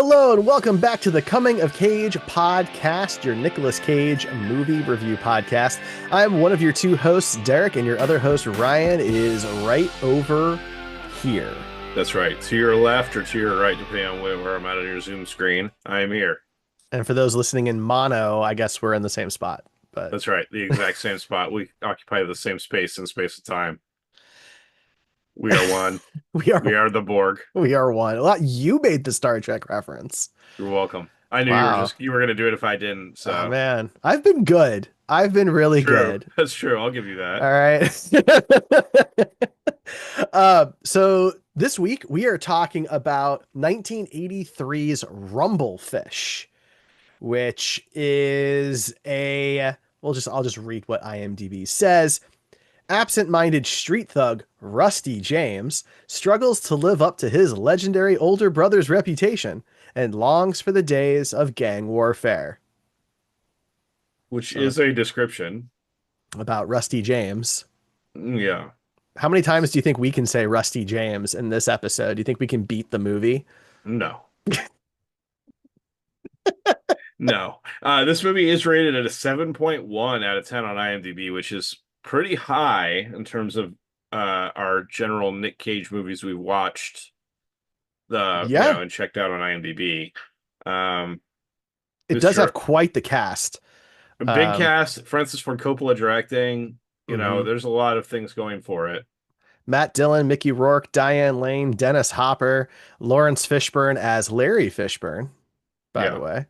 Hello and welcome back to the Coming of Cage podcast, your Nicolas Cage movie review podcast. I'm one of your two hosts, Derek, and your other host, Ryan, is right over here. That's right. To your left or to your right, depending on where I'm at on your Zoom screen, I am here. And for those listening in mono, I guess we're in the same spot. But That's right. The exact same spot. We occupy the same space in space and time. We are one. we are We are the Borg. we are one. Well, you made the Star Trek reference. You're welcome. I knew Wow. you were gonna do it if I didn't. Oh So man, I've been good. I've been really true. good. That's true. I'll give you that. All right. So this week we are talking about 1983's Rumblefish, which is I'll just read what IMDb says. Absent-minded street thug Rusty James struggles to live up to his legendary older brother's reputation and longs for the days of gang warfare. Which So is a description. about Rusty James. Yeah. How many times do you think we can say Rusty James in this episode? Do you think we can beat the movie? No. No. This movie is rated at a 7.1 out of 10 on IMDb, which is pretty high in terms of our general Nick Cage movies we watched Yeah, and checked out on IMDb. it does Mr. have quite the cast. A big Um, cast, Francis Ford Coppola directing, mhm. there's a lot of things going for it. Matt Dillon, Mickey Rourke, Diane Lane, Dennis Hopper, Laurence Fishburne as Larry Fishburne, by the Yeah, way.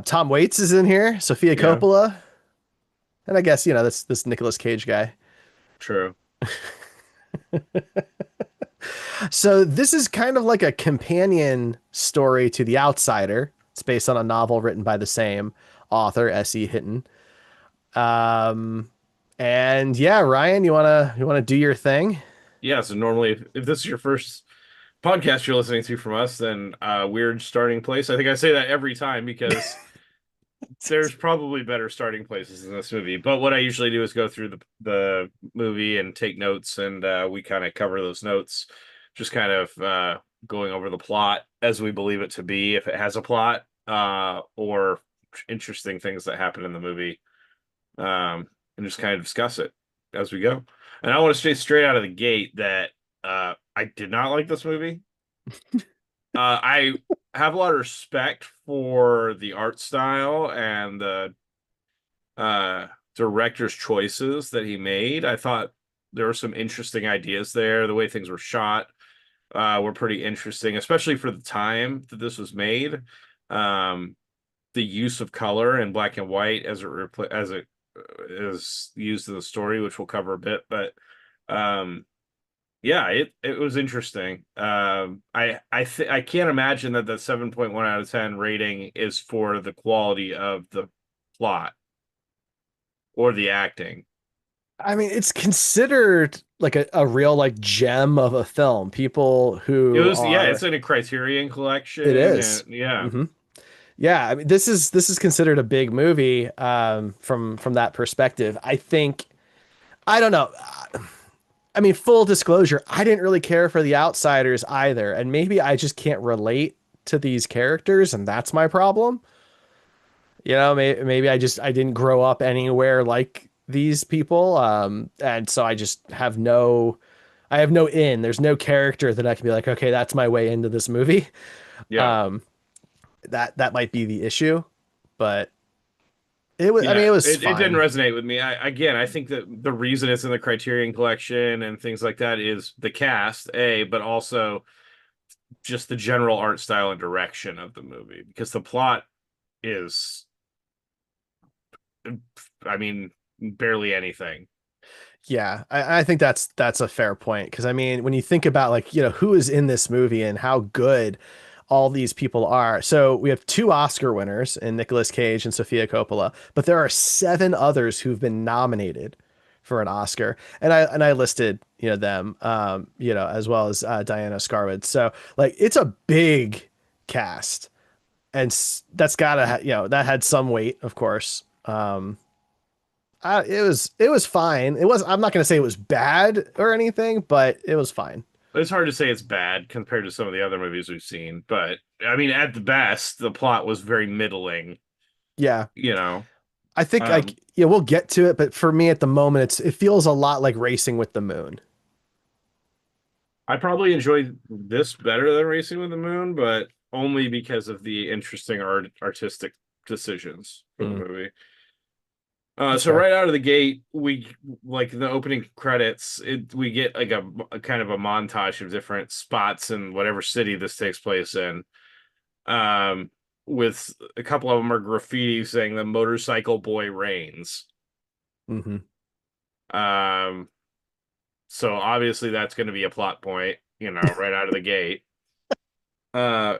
Tom Waits is in here, Sofia yeah, Coppola, and I guess, this Nicolas Cage guy. true. So this is kind of like a companion story to The Outsider. It's based on a novel written by the same author, S.E. Hinton. Um, and yeah, Ryan, you wanna do your thing? Yeah, so normally if this is your first podcast you're listening to from us, then weird starting place. I think I say that every time because there's probably better starting places in this movie. But what I usually do is go through the movie and take notes, and we kind of cover those notes, just kind of going over the plot as we believe it to be, if it has a plot, or interesting things that happen in the movie, and just kind of discuss it as we go. And I want to say straight out of the gate that I did not like this movie. I have a lot of respect for the art style and the director's choices that he made. I thought there were some interesting ideas there. The way things were shot were pretty interesting, especially for the time that this was made. Um, the use of color and black and white as it is used in the story, which we'll cover a bit, but yeah, it was interesting. I can't imagine that the 7.1 out of 10 rating is for the quality of the plot or the acting. I mean, it's considered like a real like gem of a film. People It who was, yeah, it's are in a Criterion it collection, is. and yeah, hmm Yeah, I mean, this is considered a big movie from that perspective. I think I don't know. I mean, full disclosure, I didn't really care for The Outsiders either, and maybe I just can't relate to these characters, and that's my problem. Maybe I didn't grow up anywhere like these people, and so I have no in. There's no character that I can be like, okay, that's my way into this movie. yeah, Um, that might be the issue, but it was. I mean, yeah. it was It didn't fine. resonate with me. I think that the reason it's in the Criterion collection and things like that is the cast, but also just the general art style and direction of the movie, because the plot is, I mean, barely anything. Yeah, I think that's a fair point because I mean, when you think about like who is in this movie and how good all these people are. So we have two Oscar winners in Nicolas Cage and Sofia Coppola, but there are seven others who've been nominated for an Oscar, and I listed them, as well as Diana Scarwood. So like it's a big cast, and that's gotta that had some weight, of course. It was fine. I'm not gonna say it was bad or anything, but it was fine. It's hard to say it's bad compared to some of the other movies we've seen, but I mean, at the best, the plot was very middling, Yeah. you know. I think Um, like yeah, we'll get to it, but for me at the moment it feels a lot like Racing with the Moon. I probably enjoyed this better than Racing with the Moon, but only because of the interesting artistic decisions for the Mm, movie. that's So fair. right out of the gate, we like the opening credits. We get like a kind of a montage of different spots in whatever city this takes place in. Um, with a couple of them are graffiti saying "the motorcycle boy reigns." Hmm. Um, so obviously that's going to be a plot point, right out of the gate. Uh,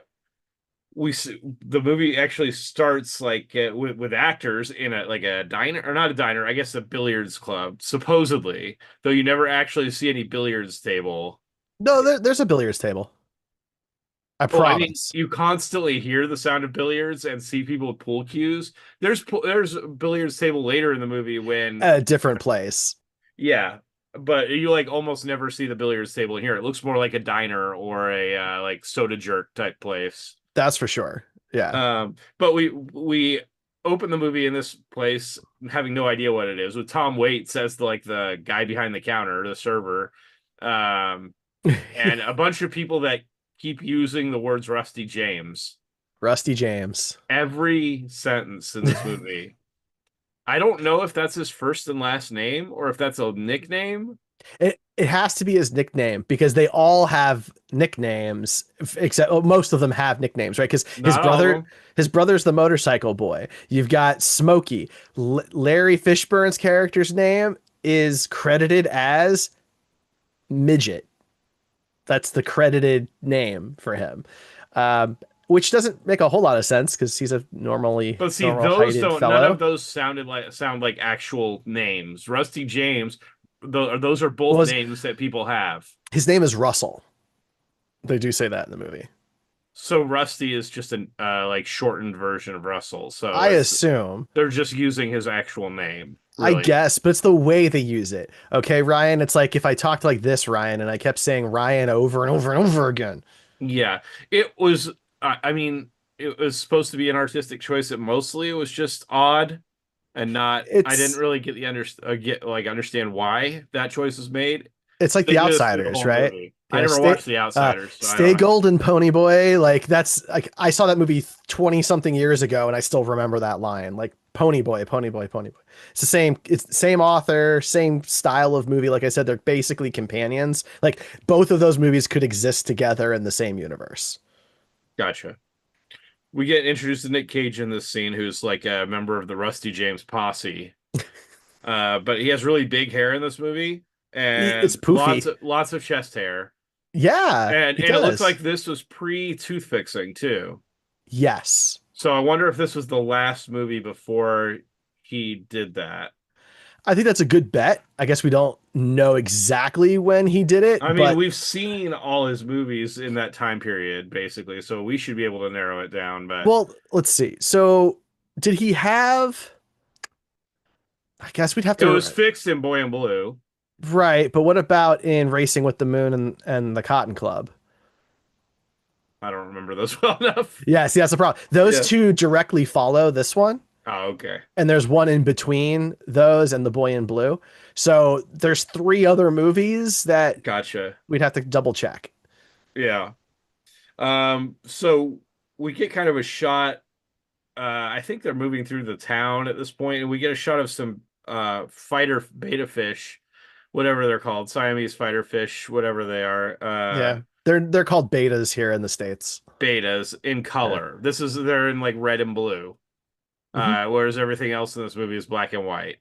the movie actually starts like with actors in a like a diner or not a diner, I guess a billiards club, supposedly, though you never actually see any billiards table. No, there's a billiards table. I Well, I mean, promise. you constantly hear the sound of billiards and see people with pool cues. There's a billiards table later in the movie when, A different place. yeah, but you like almost never see the billiards table in here. It looks more like a diner or a like soda jerk type place. That's for sure. Yeah. But we open the movie in this place having no idea what it is with Tom Waits as the guy behind the counter, the server, um, and a bunch of people that keep using the words Rusty James Rusty James. every sentence in this movie. I don't know if that's his first and last name or if that's a nickname. It has to be his nickname because they all have nicknames, except well, most of them have nicknames, right? Because Not all of them. his brother's the motorcycle boy. You've got Smokey. Larry Fishburne's character's name is credited as Midget. That's the credited name for him, which doesn't make a whole lot of sense because he's a But see, normal those heighted don't. None of fellow. those sound like actual names. Rusty James. Those are both Was names that people have. his name is Russell. They do say that in the movie. So Rusty is just an like shortened version of Russell. So I it's assume. they're just using his actual name, I really. guess, but it's the way they use it. Okay, Ryan, it's like if I talked like this, Ryan, and I kept saying Ryan over and over and over again. Yeah, it was. I mean, it was supposed to be an artistic choice. It mostly it was just odd and not. I didn't It's really understand why that choice was made. it's like They The did this through the Outsiders, whole right? movie. I Yeah, never watched The uh Outsiders, so I stay don't know. golden, pony boy. Like that's like I saw that movie 20 something years ago and I still remember that line. Like pony boy, pony boy, pony boy. It's the same author, same style of movie. Like I said, they're basically companions. Like both of those movies could exist together in the same universe. Gotcha. We get introduced to Nick Cage in this scene, who's like a member of the Rusty James posse. But he has really big hair in this movie It's and poofy. lots of chest hair. Yeah, And he it looks does. like this was pre-tooth fixing too. Yes. So I wonder if this was the last movie before he did that. I think that's a good bet. I guess we don't know exactly when he did it, I mean, but we've seen all his movies in that time period, basically, so we should be able to narrow it down. But well, let's see. So, did he have I guess we'd have it was to fixed in Boy and Blue. right, but what about in Racing with the Moon and the Cotton Club? I don't remember those well enough. Yeah, see, that's the problem. Those Yeah. two directly follow this one, Oh, okay. and there's one in between those and The Boy in Blue. So there's three other movies that Gotcha. we'd have to double check. Yeah. So we get kind of a shot. I think they're moving through the town at this point, and we get a shot of some fighter beta fish, whatever they're called, Siamese fighter fish, whatever they are, Yeah, they're called betas here in the States. betas in Yeah. color. They're in like red and blue, Hmm. whereas everything else in this movie is black and white.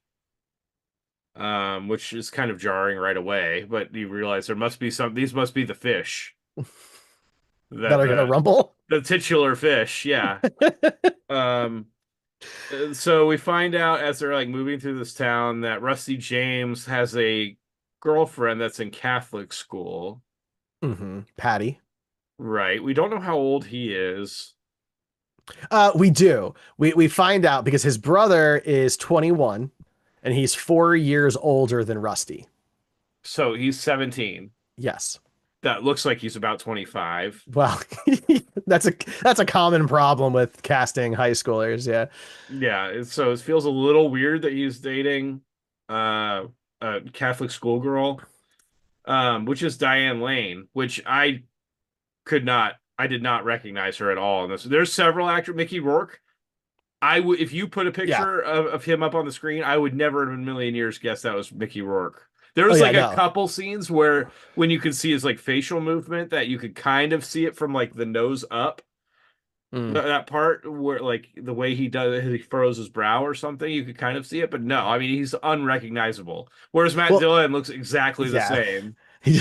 Which is kind of jarring right away, but you realize these must be the fish That that are gonna rumble. the titular fish, yeah. Um, so we find out as they're like moving through this town that Rusty James has a girlfriend that's in Catholic school. Patty. Right. We don't know how old he is. We do. We find out because his brother is 21 and he's 4 years older than Rusty. So he's 17. Yes. that looks like he's about 25. Well, that's a that's a common problem with casting high schoolers. Yeah. Yeah, so it feels a little weird that he's dating uh a Catholic schoolgirl, which is Diane Lane, which I did not recognize her at all in this. There's several actors. Mickey Rourke. I would, if you put a Yeah. picture of him up on the screen, I would never in a million years guess that was Mickey Rourke. There Oh was yeah. like a No. couple scenes where when you could see his like facial movement, that you could kind of see it from like the nose up. Mm. That part where like the way he does, he furrows his brow or something, you could kind of see it, but no, I mean he's unrecognizable. Whereas Matt Well, Dillon looks exactly the yeah. same.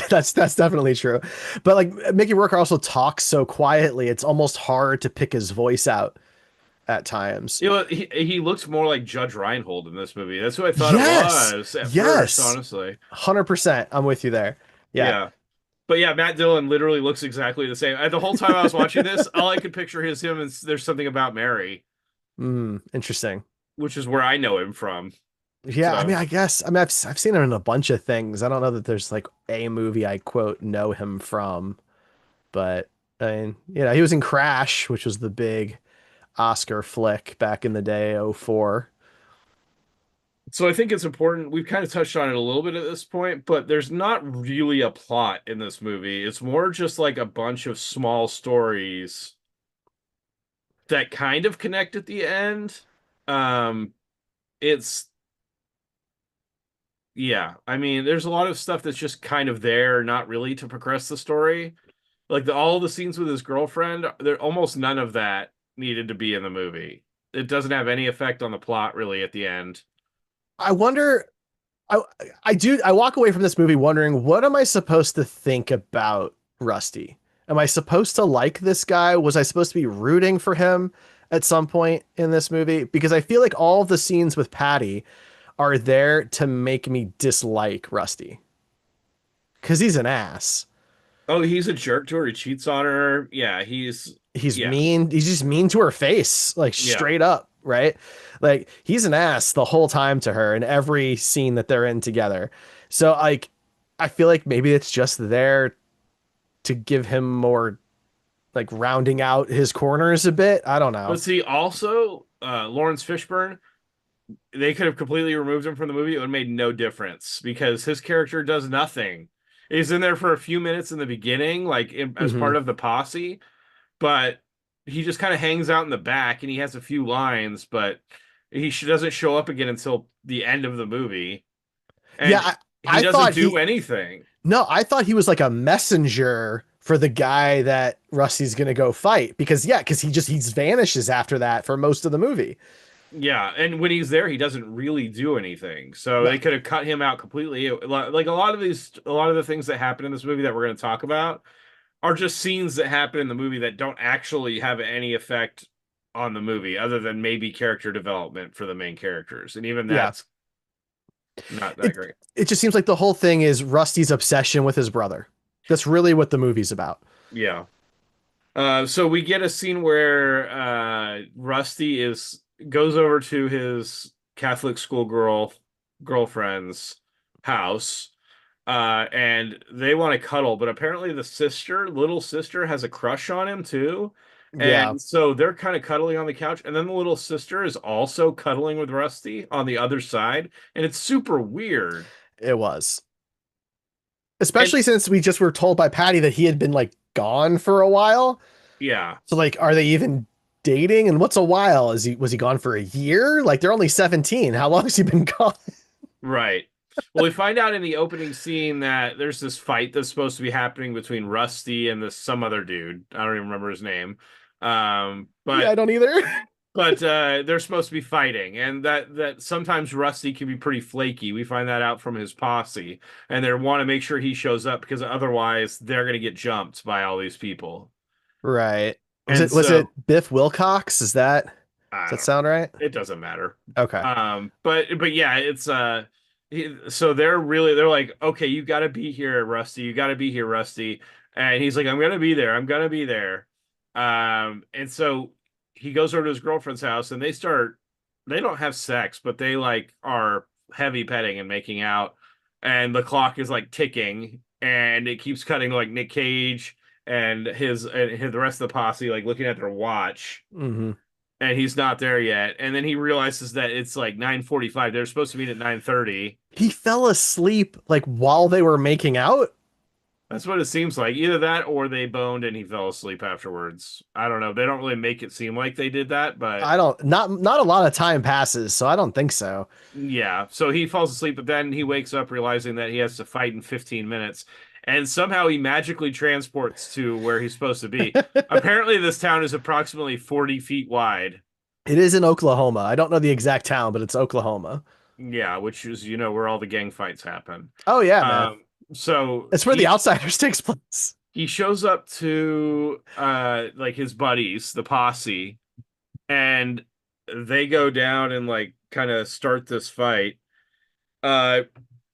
That's definitely true. But like Mickey Rourke also talks so quietly, it's almost hard to pick his voice out at times. You know, he looks more like Judge Reinhold in this movie. That's who I thought it Yes. was at first, Yes. honestly. 100%. I'm with you there. Yeah. Yeah. But yeah, Matt Dillon literally looks exactly the same. The whole time I was watching this, all I could picture is him and There's Something About Mary, Interesting. which is where I know him from. Yeah, I So, mean, I guess I've seen him in a bunch of things. I don't know that there's like a movie I quote know him from, but I mean, he was in Crash, which was the big Oscar flick back in the day, '04. so I think it's important. We've kind of touched on it a little bit at this point, but there's not really a plot in this movie. It's more just like a bunch of small stories that kind of connect at the end. Um, it's Yeah, I mean, there's a lot of stuff that's just kind of there, not really to progress the story. Like all the scenes with his girlfriend, there almost none of that needed to be in the movie. It doesn't have any effect on the plot really at the end. I wonder I I walk away from this movie wondering what am I supposed to think about Rusty? Am I supposed to like this guy? Was I supposed to be rooting for him at some point in this movie? Because I feel like all of the scenes with Patty are there to make me dislike Rusty because he's an ass. Oh, he's a jerk to her. He cheats on her. He's Yeah, mean. He's just mean to her face, like yeah. straight up, right? Like he's an ass the whole time to her in every scene that they're in together. So like, I feel like maybe it's just there to give him more like rounding out his corners a bit. I don't know. But see, also, Laurence Fishburne, they could have completely removed him from the movie. It would have made no difference because his character does nothing. He's in there for a few minutes in the beginning, like as Hmm. part of the posse, but he just kind of hangs out in the back and he has a few lines, but doesn't show up again until the end of the movie, Yeah, and he I doesn't thought do he anything. no, I thought he was like a messenger for the guy that Rusty's gonna go fight because yeah, because he vanishes after that for most of the movie. Yeah, and when he's there, he doesn't really do anything. So No, they could have cut him out completely. Like a lot of the things that happen in this movie that we're going to talk about are just scenes that happen in the movie that don't actually have any effect on the movie, other than maybe character development for the main characters, and even yeah, that's not that it great. it just seems like the whole thing is Rusty's obsession with his brother. That's really what the movie's about. Yeah. So we get a scene where Rusty is goes over to his Catholic schoolgirl girlfriend's house, and they want to cuddle, but apparently the little sister, has a crush on him too, Yeah, and so they're kind of cuddling on the couch, and then the little sister is also cuddling with Rusty on the other side, and it's super weird. it was. And Especially since we just were told by Patty that he had been like gone for a while. yeah, So like, are they even dating? And what's a while? Was he gone for a year? Like they're only 17. How long has he been gone? right. Well, we find out in the opening scene that there's this fight that's supposed to be happening between Rusty and this some other dude. I don't even remember his name. Um, Yeah, but I don't either. they're supposed to be fighting, and that sometimes Rusty can be pretty flaky. We find that out from his posse, and they want to make sure he shows up because otherwise they're gonna get jumped by all these people. Right. Was And it so Biff Wilcox? Does I that don't sound right? It doesn't matter. Okay. But yeah, it's so they're like, okay, you got to be here, Rusty. You got to be here, Rusty. And he's like, I'm gonna be there. I'm gonna be there. And so he goes over to his girlfriend's house, and they don't have sex, but they like are heavy petting and making out, and the clock is like ticking, and it keeps cutting to like Nick Cage and the rest of the posse like looking at their watch, Hmm. and he's not there yet. And then he realizes that it's like 9:45. They're supposed to meet at 9:30. He fell asleep like while they were making out. That's what it seems like. Either that or they boned and he fell asleep afterwards. I don't know. They don't really make it seem like they did that, but I don't, not a lot of time passes, so I don't think so. yeah. So he falls asleep, but then he wakes up realizing that he has to fight in 15 minutes. And somehow he magically transports to where he's supposed to be. Apparently, this town is approximately 40 feet wide. It is in Oklahoma. I don't know the exact town, but it's Oklahoma. Yeah, which is, where all the gang fights happen. Oh yeah, man. Um, so It's where The Outsiders takes place. he shows up to like his buddies, the posse, and they go down and like kind of start this fight. Uh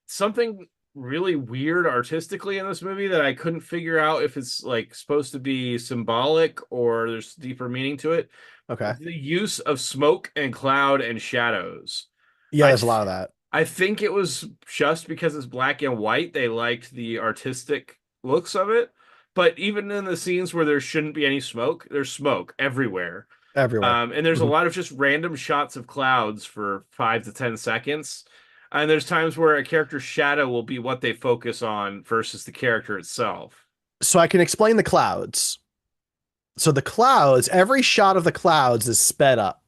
Something really weird artistically in this movie that I couldn't figure out if it's like supposed to be symbolic or there's deeper meaning to it. Okay. The use of smoke and cloud and shadows. Yeah, I there's a lot th of that. I think it was just because it's black and white, they liked the artistic looks of it. But even in the scenes where there shouldn't be any smoke, there's smoke everywhere. Everywhere. And there's a Hmm. lot of just random shots of clouds for 5 to 10 seconds. And there's times where a character's shadow will be what they focus on versus the character itself. So I can explain the clouds. So the clouds, every shot of the clouds is sped up.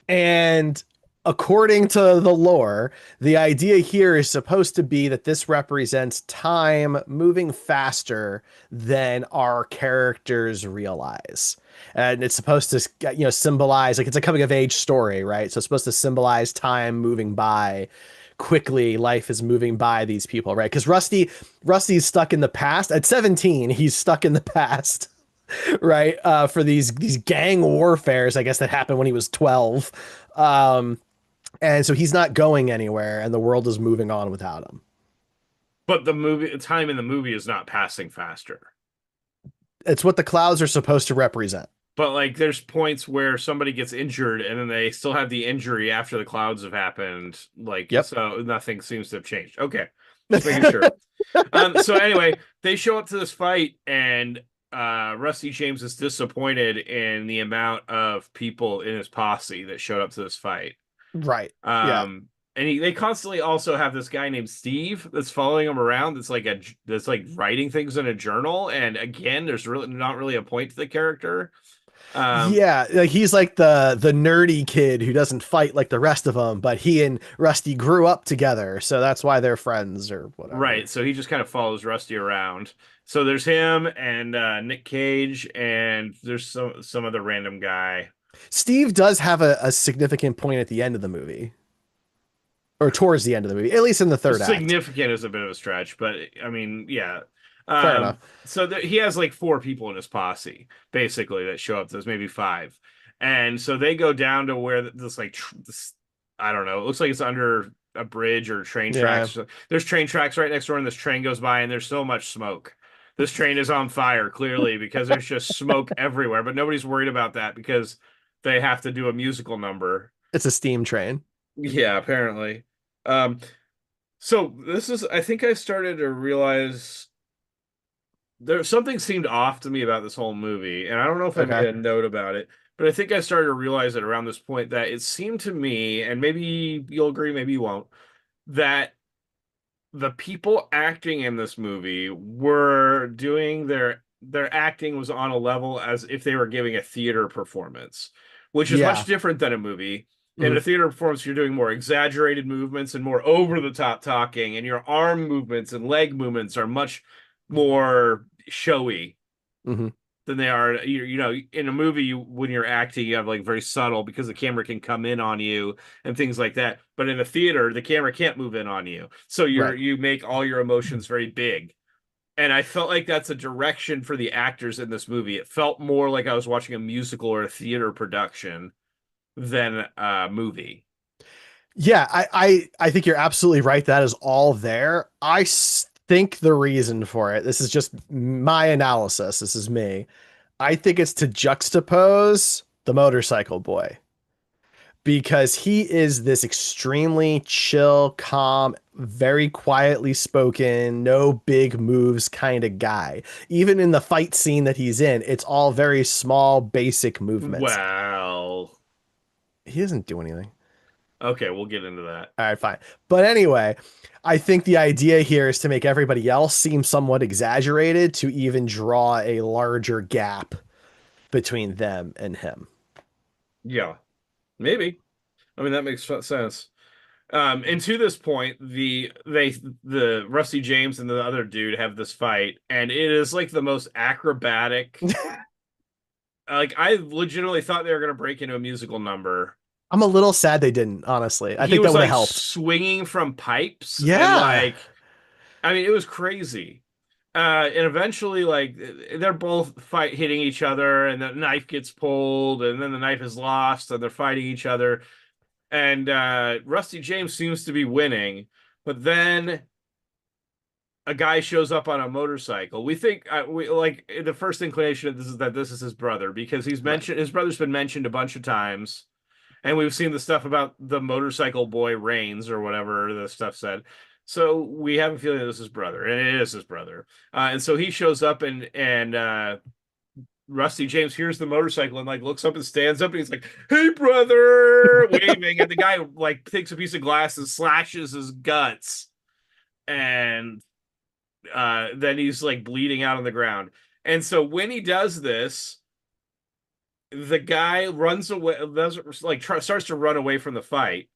And according to the lore, the idea here is supposed to be that this represents time moving faster than our characters realize. And it's supposed to, symbolize like it's a coming of age story, right? So it's supposed to symbolize time moving by quickly. Life is moving by these people, right? Because Rusty's stuck in the past. At 17, he's stuck in the past. Right, for these gang warfares, I guess, that happened when he was 12. um and so he's not going anywhere and the world is moving on without him. But the movie time in the movie is not passing faster. It's what the clouds are supposed to represent. But like there's points where somebody gets injured and then they still have the injury after the clouds have happened. Like Yep. so nothing seems to have changed. Okay. Just making sure. So anyway, they show up to this fight and Rusty James is disappointed in the amount of people in his posse that showed up to this fight. Right. Yeah. And they constantly also have this guy named Steve that's following him around. That's like writing things in a journal. And again, there's really not really a point to the character. Um, Yeah, like he's like the nerdy kid who doesn't fight like the rest of them, but he and Rusty grew up together, so that's why they're friends or whatever. right. So he just kind of follows Rusty around. So there's him and Nick Cage, and there's some other random guy. Steve does have a significant point at the end of the movie, or towards the end of the movie, at least in the third act. Significant is a bit of a stretch, but I mean, yeah. Fair enough. So he has like four people in his posse, basically, that show up. There's maybe five, and so they go down to where this like this, I don't know. It looks like it's under a bridge or train Yeah. tracks. There's train tracks right next door, and this train goes by, and there's so much smoke. This train is on fire, clearly, because there's just smoke everywhere. But nobody's worried about that because they have to do a musical number. It's a steam train. Yeah, apparently. Um, so this is, I think I started to realize something seemed off to me about this whole movie, and I don't know if I made Okay. a note about it, but I think I started to realize it around this point that it seemed to me, and maybe you'll agree, maybe you won't, that the people acting in this movie were doing their acting was on a level as if they were giving a theater performance, which is much Yeah. different than a movie. In Mhm. a theater performance, you're doing more exaggerated movements and more over the top talking, and your arm movements and leg movements are much more showy Mhm. than they are. In a movie, when you're acting, you have like very subtle because the camera can come in on you and things like that. But in a theater, the camera can't move in on you, so Right. you make all your emotions very big. And I felt like that's a direction for the actors in this movie. It felt more like I was watching a musical or a theater production than a movie. Yeah, I think you're absolutely right. That is all there. Think the reason for it, this is just my analysis. This is me. I think it's to juxtapose the motorcycle boy because he is this extremely chill, calm, very quietly spoken, no big moves kind of guy. Even in the fight scene that he's in, it's all very small, basic movements. Well, He doesn't do anything. okay, we'll get into that. All right, fine. But anyway, I think the idea here is to make everybody else seem somewhat exaggerated to even draw a larger gap between them and him. Yeah, maybe. I mean, that makes sense. And to this point, the Rusty James and the other dude have this fight, and it is like the most acrobatic. Like I legitimately thought they were gonna break into a musical number. I'm a little sad they didn't, honestly. I He think that was would have like helped. swinging from pipes and Yeah. like, I mean, it was crazy. And eventually, like, they're both hitting each other, and the knife gets pulled, and then the knife is lost, and they're fighting each other. And Rusty James seems to be winning, but then a guy shows up on a motorcycle. We think we like the first inclination of this is that this is his brother because he's Right. mentioned his brother's been mentioned a bunch of times, and we've seen the stuff about the motorcycle boy Reigns or whatever the stuff said. So we have a feeling that this is his brother, and it is his brother. And so he shows up, and Rusty James hears the motorcycle and like looks up and stands up, and he's like, "Hey, brother!" waving, and the guy like takes a piece of glass and slashes his guts, and then he's like bleeding out on the ground. And so when he does this, the guy runs away, like starts to run away from the fight,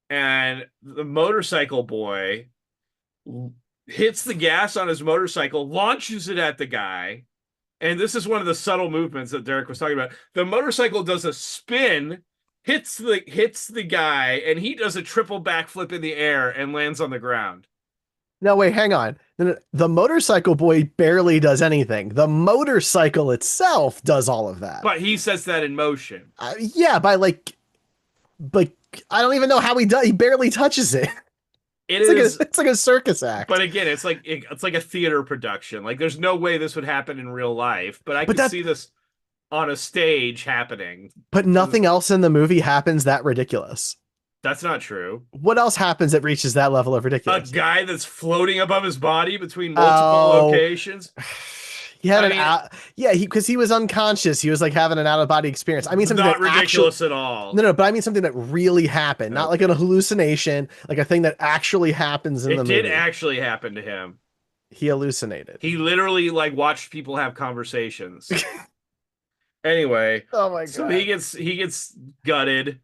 and the motorcycle boy hits the gas on his motorcycle, launches it at the guy. And this is one of the subtle movements that Derek was talking about. The motorcycle does a spin, hits the guy, and he does a triple backflip in the air and lands on the ground. No, wait, hang on. The motorcycle boy barely does anything. The motorcycle itself does all of that. But he sets that in motion. Yeah, by like I don't even know how he does. He barely touches it. It It's like is, it's like a circus act. but again, it's like a theater production. Like there's no way this would happen in real life, but I But could that see this on a stage happening. but nothing else in the movie happens that ridiculous. That's not true. What else happens that reaches that level of A ridiculous? guy that's floating above his body between multiple Oh, locations. he had I an mean, out. Yeah, he because he was unconscious. He was like having an out of body experience. I mean something that not actually ridiculous at all. no, but I mean something that really happened, not like Okay. a hallucination, like a thing that actually happens in the It did movie. actually happen to him. He hallucinated. He literally like watched people have conversations. Anyway, Oh my so he god. gets gutted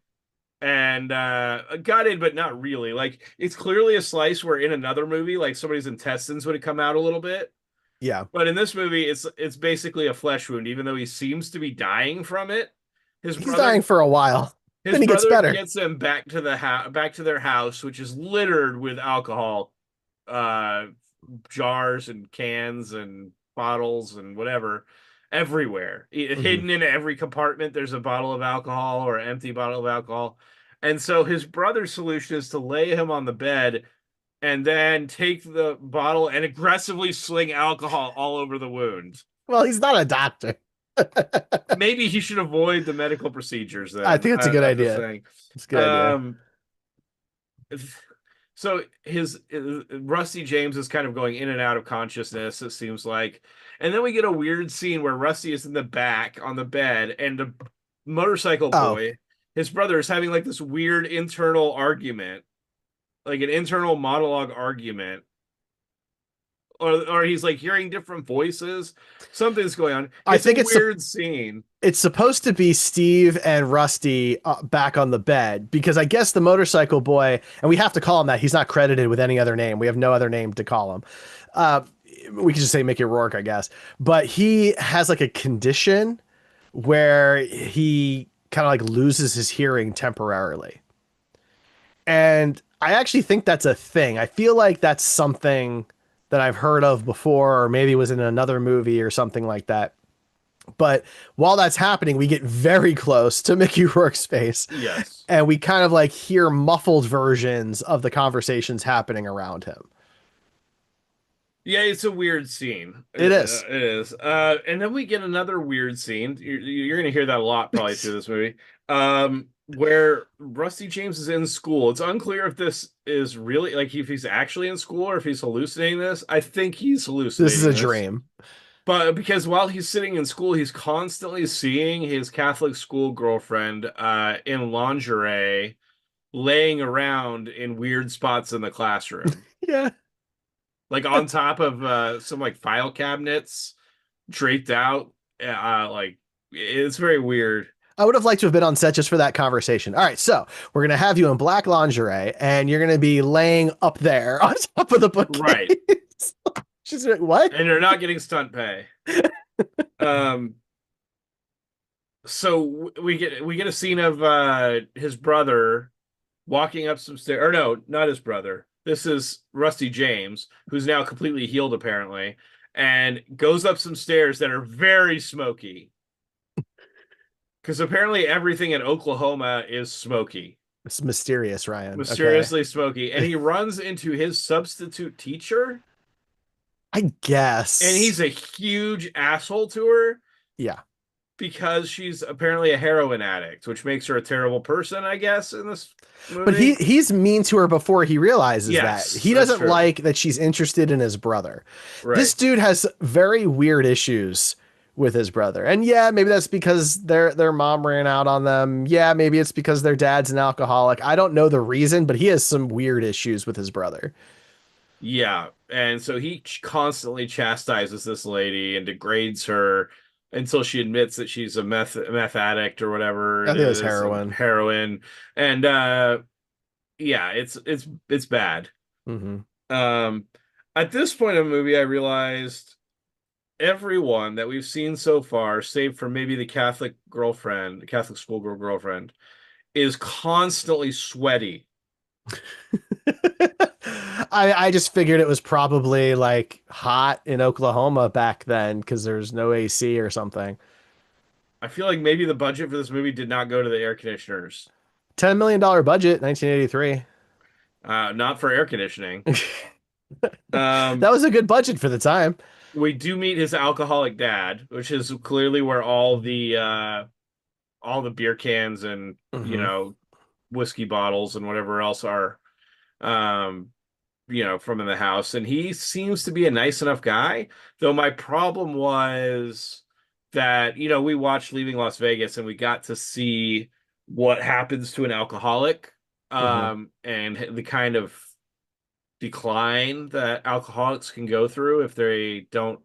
and gutted, but not really. Like it's clearly a slice where in another movie, like somebody's intestines would have come out a little bit. Yeah. But in this movie, it's basically a flesh wound, even though he seems to be dying from it. His He's dying brother for a while. his Then he gets brother better. gets them back to the back to their house, which is littered with alcohol, uh, jars and cans and bottles and whatever everywhere. Mhm. Hidden in every compartment, there's a bottle of alcohol or an empty bottle of alcohol. And so his brother's solution is to lay him on the bed and then take the bottle and aggressively sling alcohol all over the wound. Well, he's not a doctor. Maybe he should avoid the medical procedures I then. think that's a good I'm just idea. saying. It's a good idea. Um, so his Rusty James is kind of going in and out of consciousness, it seems like. And then we get a weird scene where Rusty is in the back on the bed and the motorcycle Oh, boy, his brother, is having like this weird internal argument, like an internal monologue argument. Or he's like hearing different voices. Something's going on. I It's a think weird scene. it's supposed to be Steve and Rusty back on the bed because I guess the motorcycle boy, and we have to call him that. He's not credited with any other name. We have no other name to call him. Uh, we could just say Mickey Rourke, I guess. But he has like a condition where he kind of like loses his hearing temporarily. And I actually think that's a thing. I feel like that's something that I've heard of before, or maybe was in another movie or something like that. But while that's happening, we get very close to Mickey Rourke's face, Yes. and we kind of like hear muffled versions of the conversations happening around him. Yeah, it's a weird scene. It is. It is. And then we get another weird scene. You're going to hear that a lot probably through this movie. Where Rusty James is in school. It's unclear if this is really like if he's actually in school or if he's hallucinating this. I think he's This is hallucinating a this. dream. But because while he's sitting in school, he's constantly seeing his Catholic school girlfriend in lingerie laying around in weird spots in the classroom. Yeah. Like on top of some like file cabinets draped out. Like it's very weird. I would have liked to have been on set just for that conversation. All right, so we're gonna have you in black lingerie, and you're gonna be laying up there on top of the Right. bookcase. She's like, what? And they're not getting stunt pay. Um, so we get a scene of his brother walking up some stairs. Or no, not his brother. This is Rusty James, who's now completely healed apparently, and goes up some stairs that are very smoky. Because apparently everything in Oklahoma is smoky, It's mysterious, Ryan. Okay, mysteriously smoky. And he runs into his substitute teacher, I and guess. he's a huge asshole to her Yeah, because she's apparently a heroin addict, which makes her a terrible person, I guess, in this but movie. he's mean to her before he realizes that Yes, he that's doesn't true. like that she's interested in his brother. This Right. dude has very weird issues with his brother. And yeah, maybe that's because their mom ran out on them. Yeah, maybe it's because their dad's an alcoholic. I don't know the reason, but he has some weird issues with his brother. Yeah. And so he constantly chastises this lady and degrades her until she admits that she's a meth addict or whatever I it think it was is, and heroin. heroin. And yeah, it's bad. Hmm. Um, at this point in the movie, I realized everyone that we've seen so far, save for maybe the Catholic girlfriend, the Catholic schoolgirl girlfriend, is constantly sweaty. I just figured it was probably like hot in Oklahoma back then because there's no AC or something. I feel like maybe the budget for this movie did not go to the air conditioners. $10 million budget, 1983. Not for air conditioning. That Um, was a good budget for the time. we do meet his alcoholic dad, which is clearly where all the beer cans and Hmm. whiskey bottles and whatever else are um from in the house. And he seems to be a nice enough guy. Though my problem was that, we watched Leaving Las Vegas and we got to see what happens to an alcoholic, Hmm. and the kind of decline that alcoholics can go through if they don't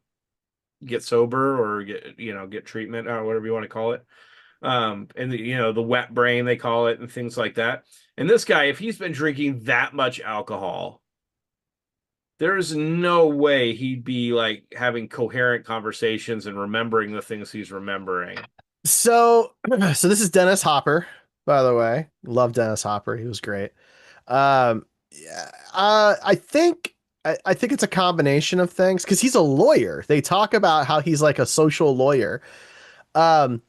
get sober or get treatment or whatever you want to call it. And the wet brain they call it and things like that. And this guy, if he's been drinking that much alcohol, there's no way he'd be like having coherent conversations and remembering the things he's remembering. So, so this is Dennis Hopper, by the way. Love Dennis Hopper. He was great. Yeah, I think it's a combination of things because he's a lawyer. They talk about how he's like a social lawyer. Um,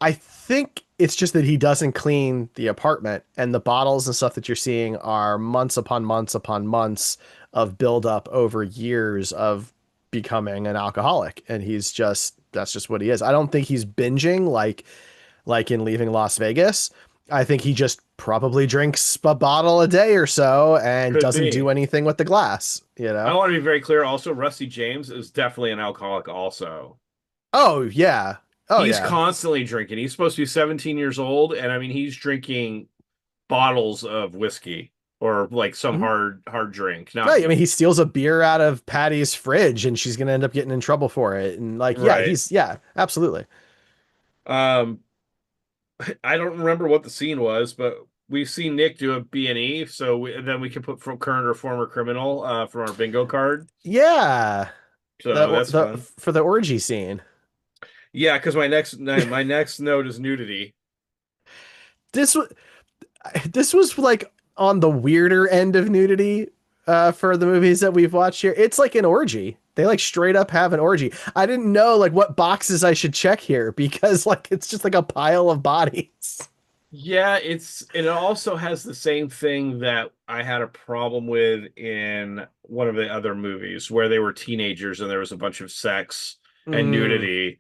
I think it's just that he doesn't clean the apartment, and the bottles and stuff that you're seeing are months upon months upon months of buildup over years of becoming an alcoholic. And he's just that's just what he is. I don't think he's binging like in Leaving Las Vegas. I think he just probably drinks a bottle a day or so and Could doesn't do be. anything with the glass, you I know? want to be very clear also, Rusty James is definitely an alcoholic also. Oh, yeah. Oh, He's yeah. constantly drinking. He's supposed to be 17 years old, and I mean he's drinking bottles of whiskey or like some Mhm. hard drink. Not Right. I mean, he steals a beer out of Patty's fridge and she's going to end up getting in trouble for it. And like, yeah, right. yeah, absolutely. Um, I don't remember what the scene was, but we've seen Nick do a B&E, so then we can put from current or former criminal from our bingo card. Yeah. So that's fun. For the orgy scene. Yeah, because my next note is nudity. This was, this was like on the weirder end of nudity for the movies that we've watched here. It's like an orgy. They like straight up have an orgy. I didn't know like what boxes I should check here because like it's just like a pile of bodies. Yeah, it also has the same thing that I had a problem with in one of the other movies where they were teenagers and there was a bunch of sex and Mm. nudity.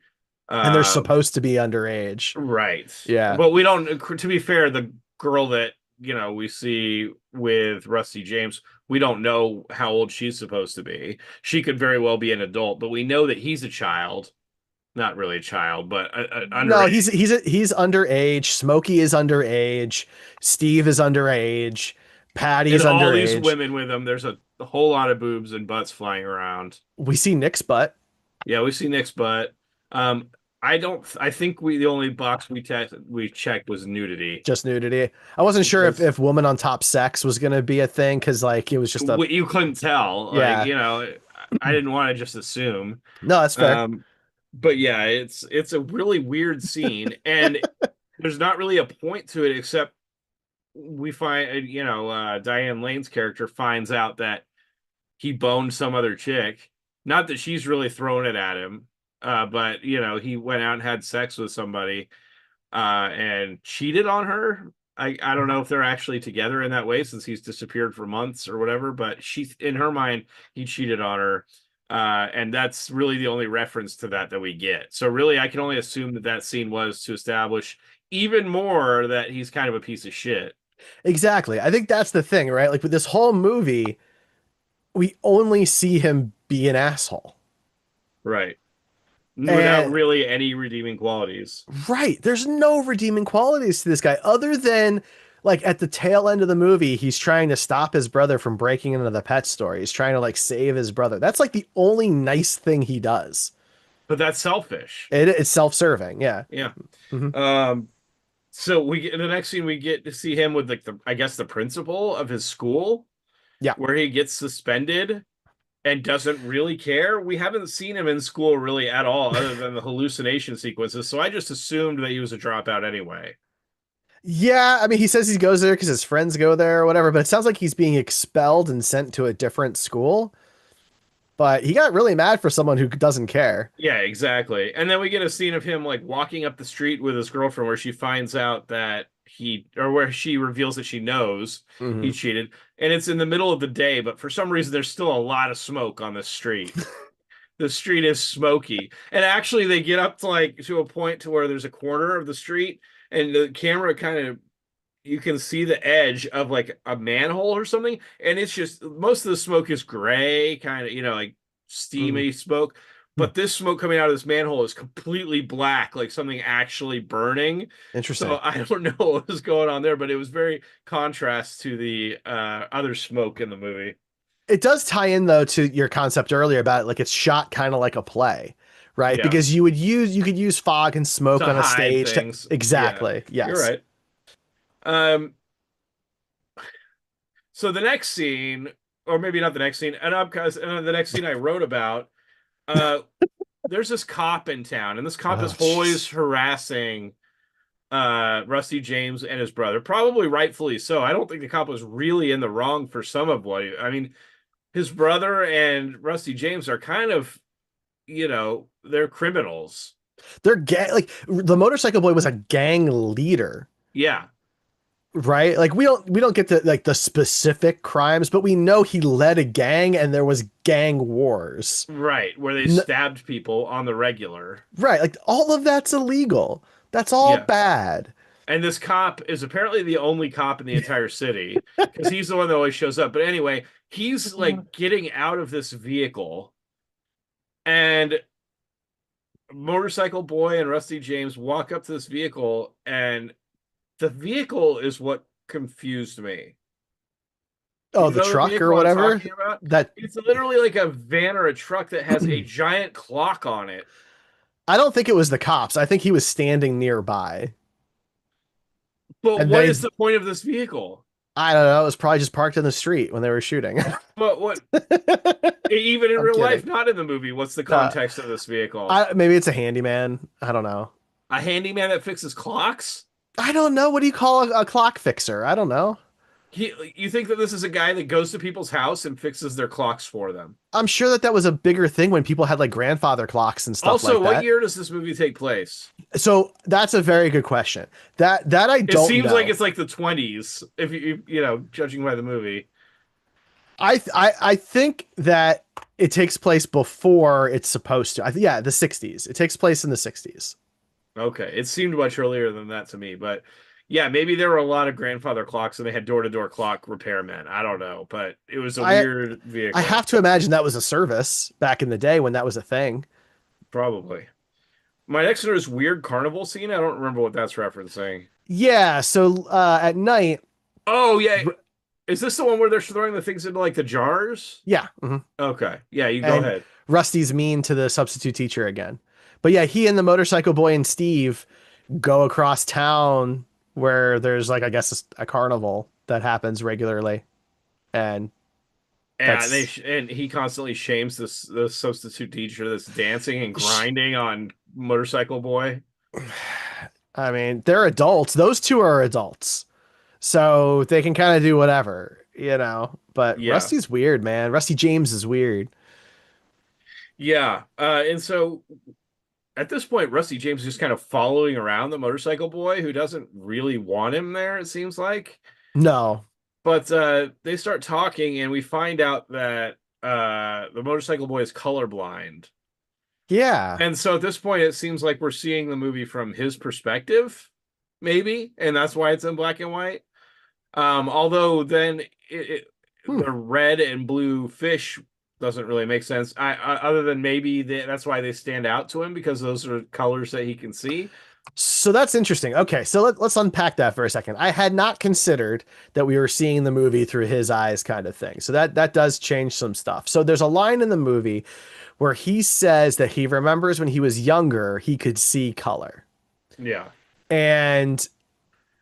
And they're Uh, supposed to be underage. right. Yeah. But we don't, to be fair, the girl that, we see with Rusty James, we don't know how old she's supposed to be. She could very well be an adult, but we know that he's a child. Not really a child, but No, underage. he's underage. Smokey is underage. Steve is underage. And Patty's all these underage. women with him, there's a whole lot of boobs and butts flying around. We see Nick's butt, Yeah, we see Nick's butt. Um, I don't. I think the only box we checked was nudity just nudity. I wasn't sure if because woman on top sex was gonna be a thing because like it was just a you couldn't tell. Like, yeah. I didn't want to just assume. No, that's fair. Um, but yeah, it's a really weird scene, and there's not really a point to it except we find Diane Lane's character finds out that he boned some other chick. Not that she's really throwing it at him, but he went out and had sex with somebody and cheated on her. I don't know if they're actually together in that way since he's disappeared for months or whatever, but she in her mind he cheated on her. And that's really the only reference to that we get. So really, I can only assume that that scene was to establish even more that he's kind of a piece of shit. Exactly. I think that's the thing, right? Like with this whole movie, we only see him be an asshole. Right. Without And really any redeeming qualities. right, there's no redeeming qualities to this guy other than like at the tail end of the movie, he's trying to stop his brother from breaking into the pet store. He's trying to like save his brother. That's like the only nice thing he does. But that's selfish. It's self-serving. Yeah. Yeah. Hmm. Um, so we get in the next scene we get to see him with like the I guess the principal of his school Yeah. where he gets suspended and doesn't really care. We haven't seen him in school really at all other than the hallucination sequences. So I just assumed that he was a dropout anyway. Yeah, I mean, he says he goes there because his friends go there or whatever, but it sounds like he's being expelled and sent to a different school. But he got really mad for someone who doesn't care. Yeah, exactly. And then we get a scene of him like walking up the street with his girlfriend where she finds out that where she reveals that she knows he Hmm. cheated. And it's in the middle of the day, but for some reason there's still a lot of smoke on the street. The street is smoky. And actually they get up to like to a point to where there's a corner of the street and the camera kind of you can see the edge of like a manhole or something, and it's just most of the smoke is gray, kind of like Hmm. steamy smoke. But this smoke coming out of this manhole is completely black, like something actually burning. So Interesting. I don't know what was going on there, but it was very contrast to the other smoke in the movie It does tie in though to your concept earlier about it, like it's shot kind of like a play, right? yeah Because you could use fog and smoke to on a hide stage to things. Yeah, exactly. you're Yes. right. Um, so the next scene, or maybe not the next scene, and the next scene I wrote about. Uh, there's this cop in town, and this cop Oh, is always jeez. harassing Rusty James and his brother, probably rightfully so. I don't think the cop was really in the wrong for some of what I mean, his brother and Rusty James are kind of, they're criminals. They're gang like the motorcycle boy was a gang leader, Yeah, right? Like we don't get to like the specific crimes, but we know he led a gang and there was gang wars. right, where they N- stabbed people on the regular. right, like all of that's illegal. That's all Yeah. bad. And this cop is apparently the only cop in the entire city because he's the one that always shows up. But anyway, he's like getting out of this vehicle and Motorcycle Boy and Rusty James walk up to this vehicle, and the vehicle is what confused me. Oh, You the know the truck vehicle or I'm whatever. talking about? That It's literally like a van or a truck that has a giant clock on it. I don't think it was the cops. I think he was standing nearby. But And what they is the point of this vehicle? I don't know, it was probably just parked in the street when they were shooting. But what, even in I'm real life, kidding. not in the movie, what's the Uh, context of this vehicle? maybe it's a handyman. I don't know. A handyman that fixes clocks? I don't know. What do you call a clock fixer? I don't know. You think that this is a guy that goes to people's house and fixes their clocks for them? I'm sure that that was a bigger thing when people had like grandfather clocks and stuff Also, like what that. year does this movie take place? So that's a very good question. That I It don't seems like know. it's like the 20s, if you know, judging by the movie. I think that it takes place before it's supposed to. Yeah, the 60s. It takes place in the 60s. Okay, it seemed much earlier than that to me, but yeah, maybe there were a lot of grandfather clocks and they had door-to-door clock repairmen. I don't know, but it was a I weird I vehicle, have to imagine that was a service back in the day when that was a thing. probably. My next note is weird carnival scene. I don't remember what that's referencing. Yeah, so at night, Oh yeah, is this the one where they're throwing the things into like the jars? yeah, mhm. Okay, yeah, you go And ahead. Rusty's mean to the substitute teacher again. But yeah, he and the motorcycle boy and Steve go across town where there's like I guess a carnival that happens regularly, and And that's and he constantly shames this the substitute teacher that's dancing and grinding on motorcycle boy. I mean, they're adults. Those two are adults. So they can kind of do whatever, you know. But Yeah, Rusty's weird, man. Rusty James is weird. yeah. And so at this point, Rusty James is just kind of following around the motorcycle boy who doesn't really want him there, it seems like. No. But they start talking, and we find out that the motorcycle boy is colorblind. Yeah. And so at this point, it seems like we're seeing the movie from his perspective, maybe, and that's why it's in black and white. Although then Hmm. the red and blue fish doesn't really make sense. Other than maybe that's why they stand out to him because those are colors that he can see. So that's interesting. Okay, so let's unpack that for a second. I had not considered that we were seeing the movie through his eyes kind of thing. So that does change some stuff. So there's a line in the movie where he says that he remembers when he was younger, he could see color. Yeah. And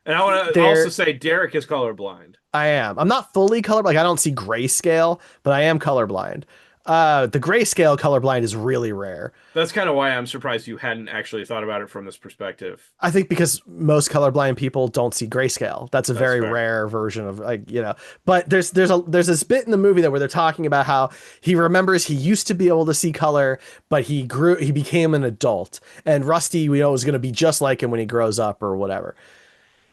And I want to also there say Derek is colorblind. I am. I'm not fully colorblind. Like I don't see grayscale, but I am colorblind. The grayscale colorblind is really rare. That's kind of why I'm surprised you hadn't actually thought about it from this perspective. I think because most colorblind people don't see grayscale. That's a That's very fair. rare version of like, you know. But there's this bit in the movie that where they're talking about how he remembers he used to be able to see color, but he became an adult. And Rusty, we know, is going to be just like him when he grows up or whatever.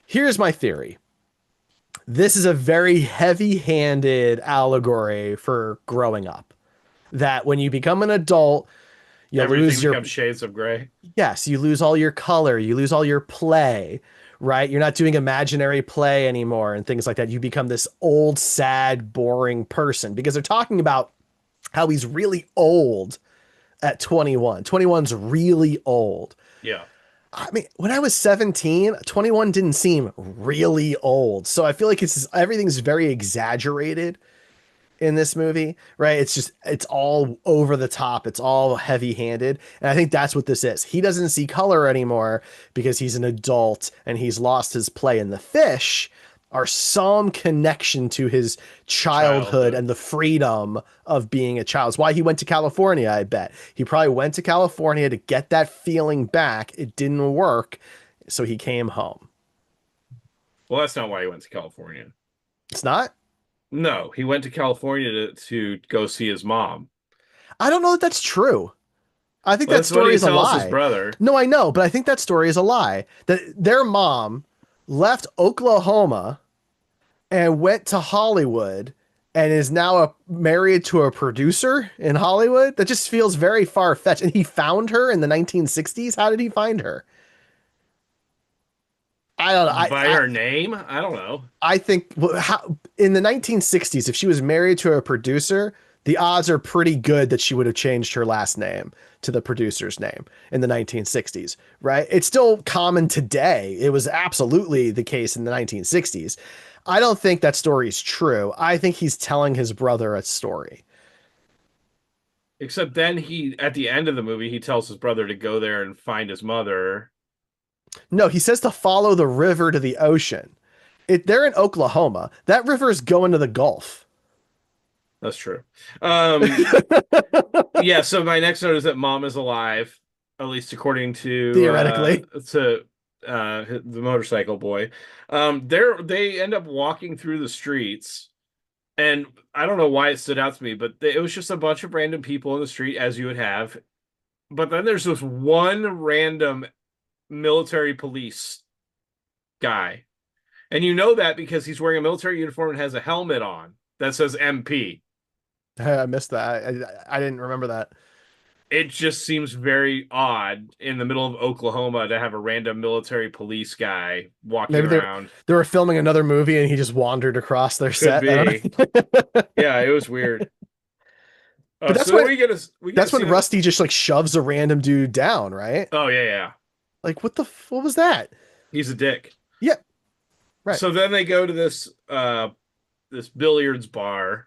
Here's my theory. This is a very heavy-handed allegory for growing up. That when you become an adult, you Everything lose your becomes shades of gray. yes, you lose all your color, you lose all your play, right? You're not doing imaginary play anymore and things like that. You become this old, sad, boring person because they're talking about how he's really old at 21. 21's really old. Yeah. I mean, when I was 17, 21 didn't seem really old. So I feel like it's everything's very exaggerated in this movie, right? It's all over the top. It's all heavy-handed. And I think that's what this is. He doesn't see color anymore because he's an adult and he's lost his play. And the fish are some connection to his childhood Childhood. and the freedom of being a child. It's why he went to California, I bet. He probably went to California to get that feeling back. It didn't work, so he came home. Well, that's not why he went to California. It's not? No, he went to California to go see his mom. I don't know that that's true. I think Well, that that's what story he is a tells his lie. brother. No, I know, but I think that story is a lie. That their mom left Oklahoma and went to Hollywood and is now married to a producer in Hollywood. That just feels very far fetched. And he found her in the 1960s. How did he find her? I don't know. By her name? I don't know. I think how, in the 1960s, if she was married to a producer, the odds are pretty good that she would have changed her last name to the producer's name in the 1960s, right? It's still common today. It was absolutely the case in the 1960s. I don't think that story is true. I think he's telling his brother a story. Except then at the end of the movie, he tells his brother to go there and find his mother. No, he says to follow the river to the ocean. They're in Oklahoma. That river is going to the Gulf. That's true. Um, yeah, so my next note is that mom is alive, at least according Theoretically. to the motorcycle boy. They end up walking through the streets, and I don't know why it stood out to me, but it was just a bunch of random people in the street, as you would have. But then there's this one random military police guy, and you know that because he's wearing a military uniform and has a helmet on that says MP. I missed that. I didn't remember that. It just seems very odd in the middle of Oklahoma to have a random military police guy walking Maybe around. they were filming another movie and he just wandered across their Could set. I don't be. know. Yeah, it was weird. But So then we get a that's when scene of Rusty just like shoves a random dude down, right? oh yeah, yeah. Like what was that? He's a dick. Yeah, right. So then they go to this billiards bar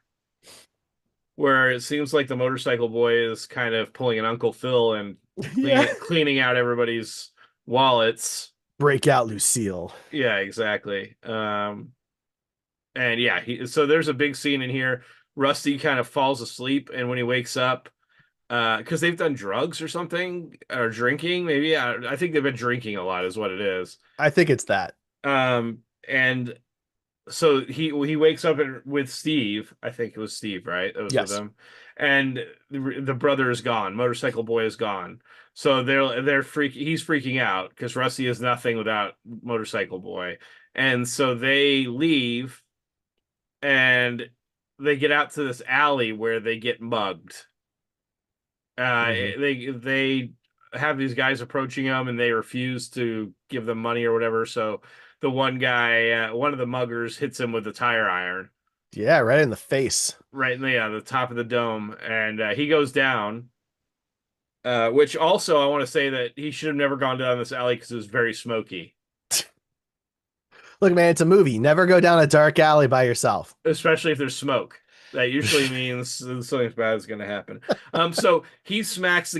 where it seems like the motorcycle boy is kind of pulling an Uncle Phil and Yeah. cleaning out everybody's wallets. Break out, Lucille. Yeah, exactly. And yeah, so there's a big scene in here. Rusty kind of falls asleep, and when he wakes up, because they've done drugs or something, or drinking, maybe. I think they've been drinking a lot, is what it is. I think it's that. And so he wakes up with Steve. I think it was Steve, right? That was with Yes. him, and the brother is gone. Motorcycle boy is gone. So he's freaking out because Rusty is nothing without motorcycle boy, and so they leave and they get out to this alley where they get mugged. Hmm. They have these guys approaching them, and they refuse to give them money or whatever. So the one guy, one of the muggers, hits him with a tire iron Yeah, right in the face. right in the top of the dome, and he goes down. Which also I want to say that he should have never gone down this alley because it was very smoky, Look, man, it's a movie. Never go down a dark alley by yourself. especially if there's smoke. That usually means something bad is going to happen. So he smacks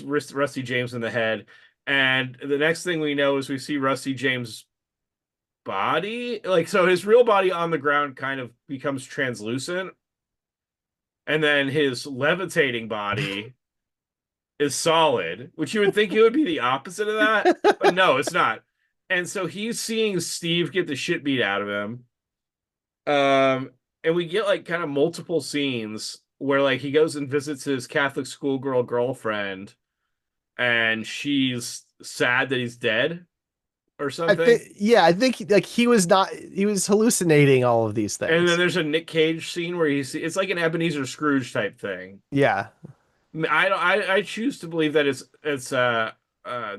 Rusty James in the head, and the next thing we know is we see Rusty James' body, like so his real body on the ground kind of becomes translucent, and then his levitating body is solid, which you would think it would be the opposite of that, but no, it's not. And so he's seeing Steve get the shit beat out of him. And we get like kind of multiple scenes where like he goes and visits his Catholic schoolgirl girlfriend, and she's sad that he's dead or I something. think, yeah, I think like he was hallucinating all of these And then things. there's a Nick Cage scene where it's like an Ebenezer Scrooge type thing. Yeah. I choose to believe that it's a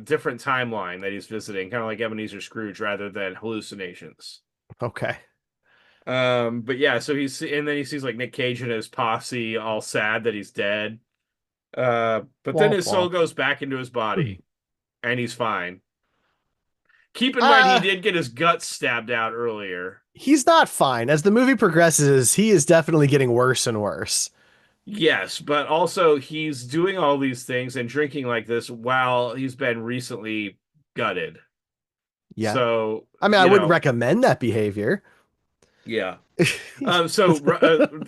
different timeline that he's visiting, kind of like Ebenezer Scrooge, rather than hallucinations. Okay. But yeah, so and then he sees like Nick Cage and his posse all sad that he's dead. But then Womp his soul womp. goes back into his body and he's fine. Keep in mind he Uh, did get his guts stabbed out earlier. he's not fine. As the movie progresses, he is definitely getting worse and worse. Yes, but also he's doing all these things and drinking like this while he's been recently gutted. Yeah. So, I mean, I you wouldn't know, recommend that behavior. yeah.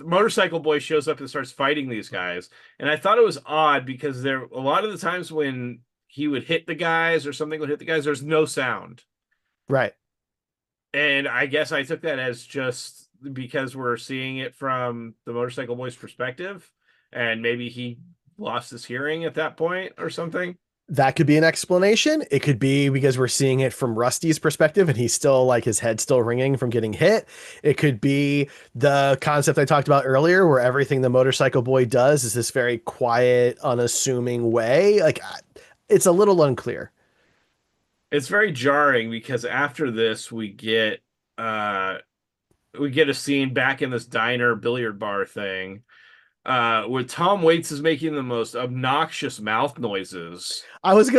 Motorcycle Boy shows up and starts fighting these guys, and I thought it was odd because there a lot of the times when he would hit the guys or something would hit the guys, there's no sound, Right. and I guess I took that as just because we're seeing it from the Motorcycle Boy's perspective, and maybe he lost his hearing at that point or something. That could be an explanation. It could be because we're seeing it from Rusty's perspective and he's still like his head still ringing from getting hit. It could be the concept I talked about earlier where everything the motorcycle boy does is this very quiet, unassuming way. It's a little unclear. It's very jarring because after this uh we get a scene back in this diner billiard bar thing where Tom Waits is making the most obnoxious mouth noises. I was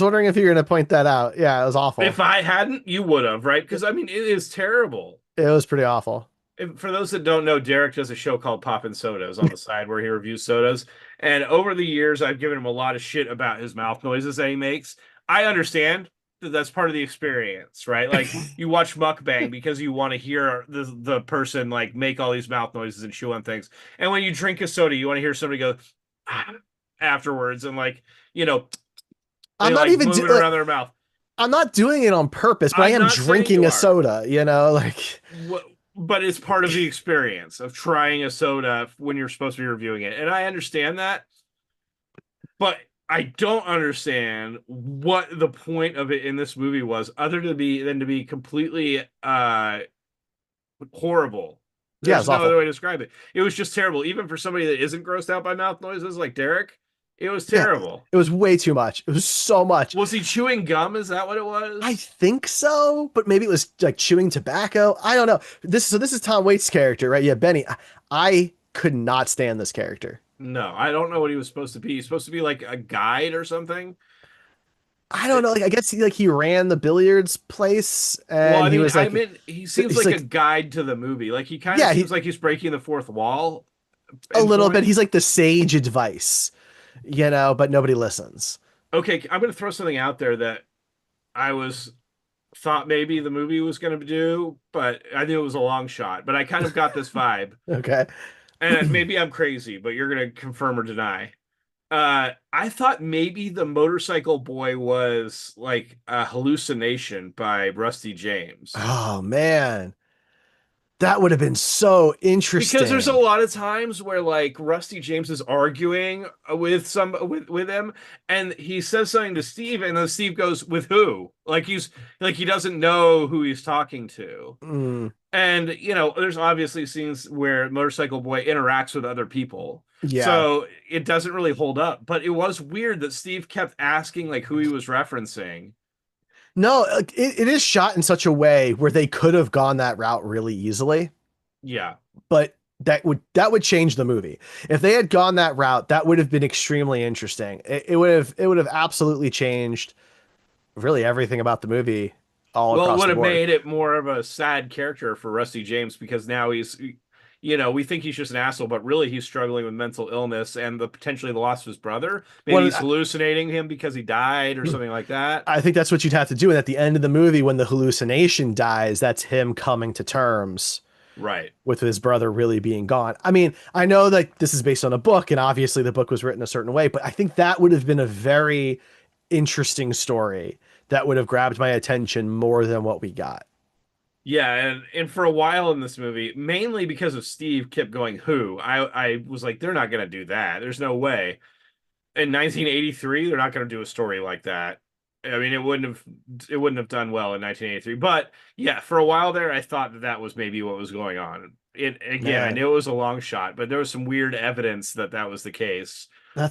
wondering if you were gonna point that out. Yeah, it was If awful. I hadn't, you would have, right? Because I mean, it is terrible. It was pretty awful. For those that don't know, Derek does a show called Poppin' Sodas on the side where he reviews sodas. And over the years, I've given him a lot of shit about his mouth noises that he makes. I understand that that's part of the experience, right? Like you watch mukbang because you want to hear the person like make all these mouth noises and chew on things. And when you drink a soda, you want to hear somebody go "Ah," afterwards and like, I'm they not like even move it around their mouth. I'm not doing it on purpose, but I I'm am not saying drinking you a are. soda, you know, like But it's part of the experience of trying a soda when you're supposed to be reviewing it. And I understand that, but I don't understand what the point of it in this movie was other than to be completely horrible. yeah, There's it's no other awful. way to describe it. It was just terrible. Even for somebody that isn't grossed out by mouth noises like Derek, it was Yeah, terrible. it was way too much. It was so much. Was he chewing gum? Is that what it I was? think so, but maybe it was like chewing tobacco. I don't know. This is Tom Waits' character, right? Yeah, Benny. I could not stand this character. No, I don't know what he was supposed to be. He's supposed to be like a guide or something. I don't It, know. Like I guess he ran the billiards place, well, and I he mean, was like he seems he's like a like guide to the movie. Like he kind of yeah, seems like he's breaking the fourth wall a in little bit. point. He's like the sage advice, you know, but nobody listens. Okay, I'm going to throw something out there that I was thought maybe the movie was going to do, but I knew it was a long shot. But I kind of got this vibe, Okay. and maybe I'm crazy, but you're going to confirm or deny. I thought maybe the motorcycle boy was like a hallucination by Rusty James. Oh man, that would have been so Because there's a interesting. lot of times where like Rusty James is arguing with him and he says something to Steve and then Steve goes with who? Like he doesn't know who he's talking to. Mm, And you know, there's obviously scenes where Motorcycle Boy interacts with other people. yeah. So it doesn't really hold up, but it was weird that Steve kept asking like who he was referencing. No, it is shot in such a way where they could have gone that route really easily, Yeah. but that would change the movie. If they had gone that route, that would have been extremely interesting. It would have absolutely changed really everything about the movie all Well, it across would the have board. made it more of a sad character for Rusty James because now you know, we think he's just an asshole, but really he's struggling with mental illness and the potentially the loss of his brother. Maybe Well, he's hallucinating him because he died or something like that. I think that's what you'd have to do. And at the end of the movie, when the hallucination dies, that's him coming to terms Right. with his brother really being gone. I mean, I know that this is based on a book, and obviously the book was written a certain way, but I think that would have been a very interesting story that would have grabbed my attention more than what we got. Yeah, and for a while in this movie, mainly because of Steve kept going who, I was like, they're not gonna do that. There's no way. In 1983, they're not gonna do a story like that. I mean, it wouldn't have done well in 1983. But yeah, for a while there, I thought that that was maybe what was going on. It again, I Man, knew it was a long shot, but there was some weird evidence that that was the case.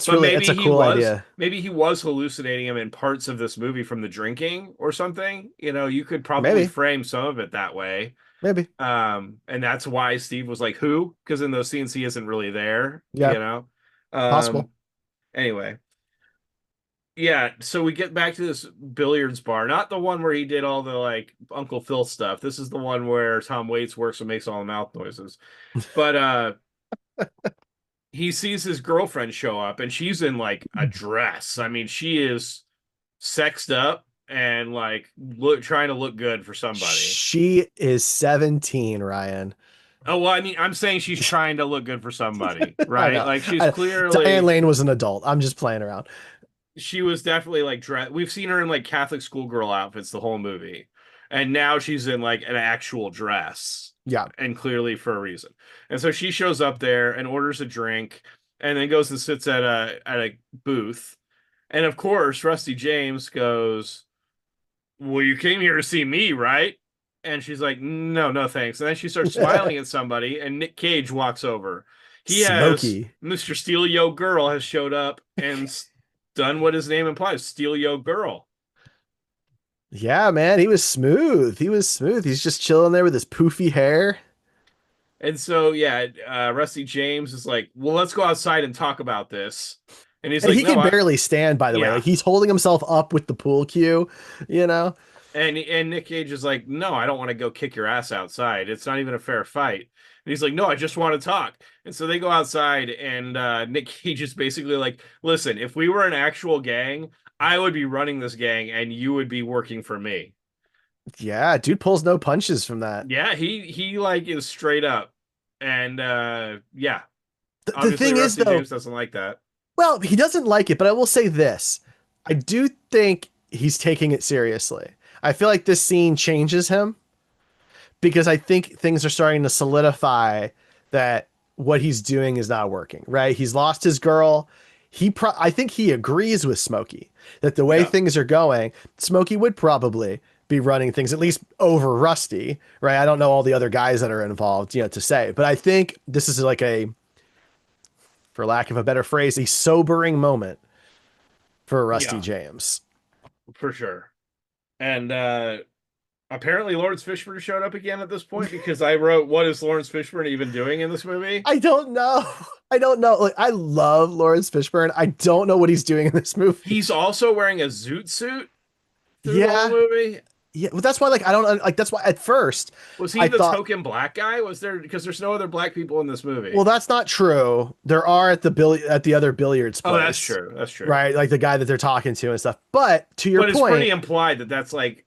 But that's a cool idea. maybe he was hallucinating him in parts of this movie from the drinking or something. You know, you could probably Maybe, frame some of it that way. maybe, And that's why Steve was like, who? Because in those scenes he isn't really there, yeah, you know. Um, possible. anyway, yeah, so we get back to this billiards bar, not the one where he did all the like Uncle Phil stuff. This is the one where Tom Waits works and makes all the mouth noises. But he sees his girlfriend show up and she's in like a dress. I mean, she is sexed up and like trying to look good for somebody. She is 17, Ryan. Oh, well, I mean, I'm saying she's trying to look good for somebody, I right? know. Like she's Diane clearly Lane was an adult. I'm just playing around. she was definitely like dress. We've seen her in like Catholic schoolgirl outfits the whole movie. And now she's in like an actual dress Yeah. and clearly for a reason. And so she shows up there and orders a drink and then goes and sits at a booth. And of course, Rusty James goes, "Well, you came here to see me, right?" And she's like, "No, no, thanks." And then she starts smiling at somebody, and Nick Cage walks over. He has Smoky. Mr. Steel Yo Girl has showed up and done what his name implies, Steel Yo Girl. Yeah, man, he was smooth. He was smooth. He's just chilling there with his poofy hair. And so, yeah, Rusty James is like, "Well, let's go outside and talk about this." And he's And like, he "No, can barely stand, by the way. Like yeah." he's holding himself up with the pool cue, you know? And Nick Cage is like, "No, I don't want to go kick your ass outside. It's not even a fair fight." And he's like, "No, I just want to talk." And so they go outside, and Nick Cage is basically like, "Listen, if we were an actual gang, I would be running this gang, and you would be working for me." Yeah, dude pulls no punches from that. Yeah, he like is straight up, and yeah, The obviously thing is, Rusty though, James doesn't like that. well, he doesn't like it, but I will say this. I do think he's taking it seriously. I feel like this scene changes him because I think things are starting to solidify that what he's doing is not working, right? He's lost his girl. I think he agrees with Smokey that the way Yeah. things are going, Smokey would probably be running things at least over Rusty, right? I don't know all the other guys that are involved, to say, but I think this is like for lack of a better phrase, a sobering moment for Rusty Yeah, James. for sure. And apparently Laurence Fishburne showed up again at this point because I wrote, "What is Laurence Fishburne even doing in this movie?" I don't know. I don't know. Like, I love Laurence Fishburne. I don't know what he's doing in this movie. He's also wearing a zoot suit through the whole Yeah. movie. Yeah. Well, that's why, like, I don't like, that's why at first Was he I the thought, token black guy? Was there, because there's no other black people in this well, movie? that's not true. There are at the other billiards Oh, that's place, true. That's true. right? Like the guy that they're talking to and stuff. But to your But it's pretty point, implied that that's like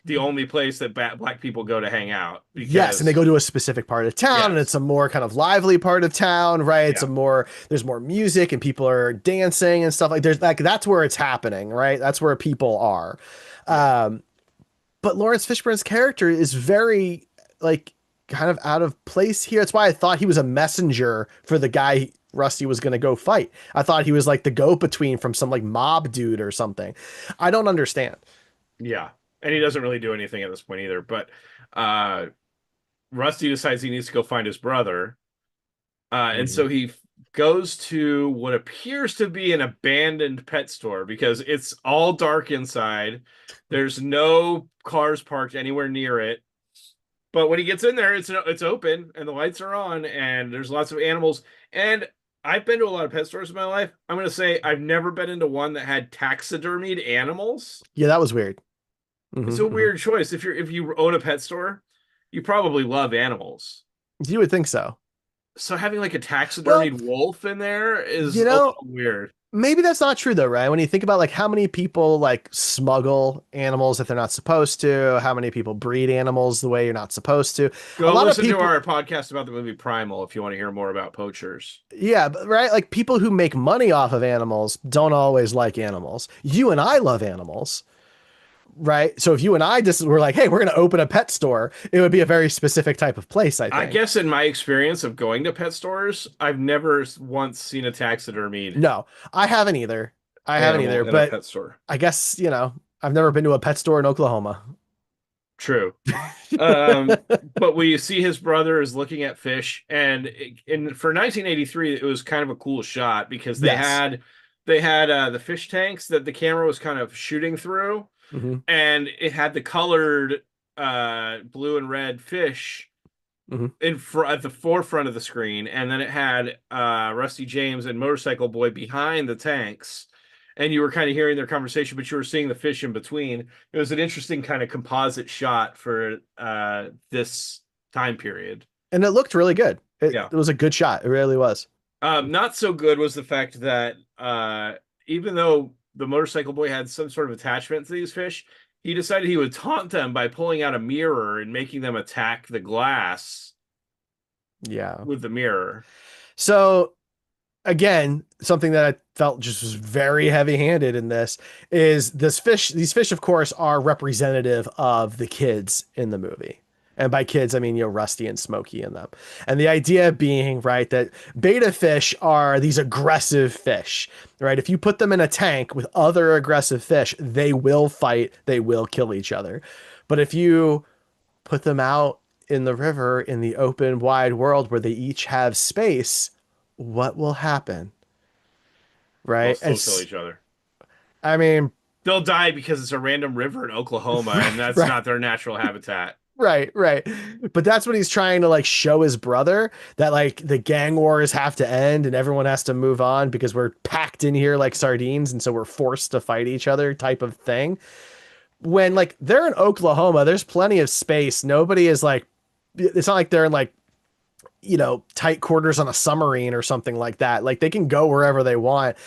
the only place that black people go to hang out yes, and they because, go to a specific part of town and it's yes, a more kind of lively part of town, right? yeah, There's more music and people are dancing and stuff like there's like that's where it's happening, right? That's where people are. yeah, Um, but Lawrence Fishburne's character is very like kind of out of place here. That's why I thought he was a messenger for the guy Rusty was going to go fight. I thought he was like the go-between from some like mob dude or something. I don't understand. yeah. And he doesn't really do anything at this point either. But uh, Rusty decides he needs to go find his brother. And Mhm. so he goes to what appears to be an abandoned pet store because it's all dark inside. There's no cars parked anywhere near it. But when he gets in there, it's open and the lights are on and there's lots of animals. And I've been to a lot of pet stores in my life. I'm going to say I've never been into one that had taxidermied animals. Yeah, that was weird. It's Hmm, a hmm. weird choice. If you own a pet store, you probably love animals. You would think so. So having like a Well, taxidermied wolf in there is you a know, little weird. maybe that's not true though, right? When you think about like how many people like smuggle animals if they're not supposed to, how many people breed animals the way you're not supposed to. A Go lot of listen to people, our podcast about the movie Primal if you want to hear more about poachers. yeah, but, right? Like people who make money off of animals don't always like animals. You and I love animals, right? So if you and I just were like, hey, we're going to open a pet store, it would be a very specific type of place, I I think. guess in my experience of going to pet stores, I've never once seen a taxidermied No, I haven't either. I haven't animal either, in a but pet store. I guess, I've never been to a pet store in Oklahoma. True. But we see his brother is looking at fish, and for 1983, it was kind of a cool shot because Yes. they had the fish tanks that the camera was kind of shooting through, Hmm, and it had the colored blue and red fish hmm. in front at the forefront of the screen, and then it had Rusty James and Motorcycle Boy behind the tanks, and you were kind of hearing their conversation, but you were seeing the fish in between. It was an interesting kind of composite shot for this time period. And it looked really good. Yeah. It was a good shot. It really was. Not so good was the fact that even though the Motorcycle Boy had some sort of attachment to these fish, he decided he would taunt them by pulling out a mirror and making them attack the glass Yeah. with the mirror. So again, something that I felt just was very heavy-handed in this is these fish, of course, are representative of the kids in the movie. And by kids, I mean, Rusty and Smokey in them. And the idea being, right, that beta fish are these aggressive fish, right? If you put them in a tank with other aggressive fish, they will fight, they will kill each other. But if you put them out in the river in the open, wide world where they each have space, what will happen? They'll Right. still kill each other. I mean, They'll die because it's a random river in Oklahoma and that's right, not their natural habitat. right. But that's what he's trying to like show his brother that like the gang wars have to end and everyone has to move on because we're packed in here like sardines. And so we're forced to fight each other type of thing. When like they're in Oklahoma, there's plenty of space. Nobody is like, it's not like they're in like, tight quarters on a submarine or something like that. Like they can go wherever they want.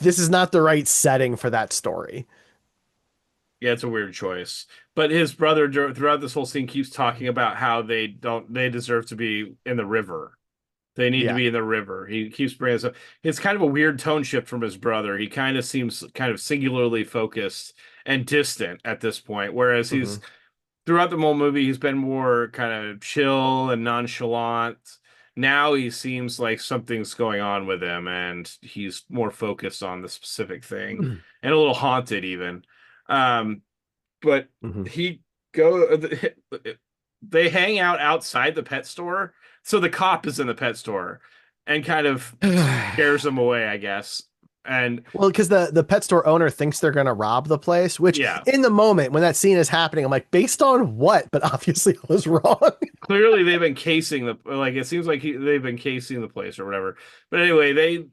This is not the right setting for that story. Yeah, it's a weird choice. But his brother throughout this whole scene keeps talking about how they deserve to be in the river. They need to Yeah. be in the river. He keeps bringing us up. It's kind of a weird tone shift from his brother. He kind of seems kind of singularly focused and distant at this point, whereas Hmm. he's throughout the whole movie, he's been more kind of chill and nonchalant. Now he seems like something's going on with him, and he's more focused on the specific thing and a little haunted even. Um, but Hmm. he go they hang out outside the pet store, so the cop is in the pet store and kind of scares him away, I guess. And Well, because the pet store owner thinks they're gonna rob the place, which yeah, in the moment when that scene is happening, I'm like, based on what? But obviously I was wrong. clearly they've been casing the like it seems like they've been casing the place or whatever. But anyway, they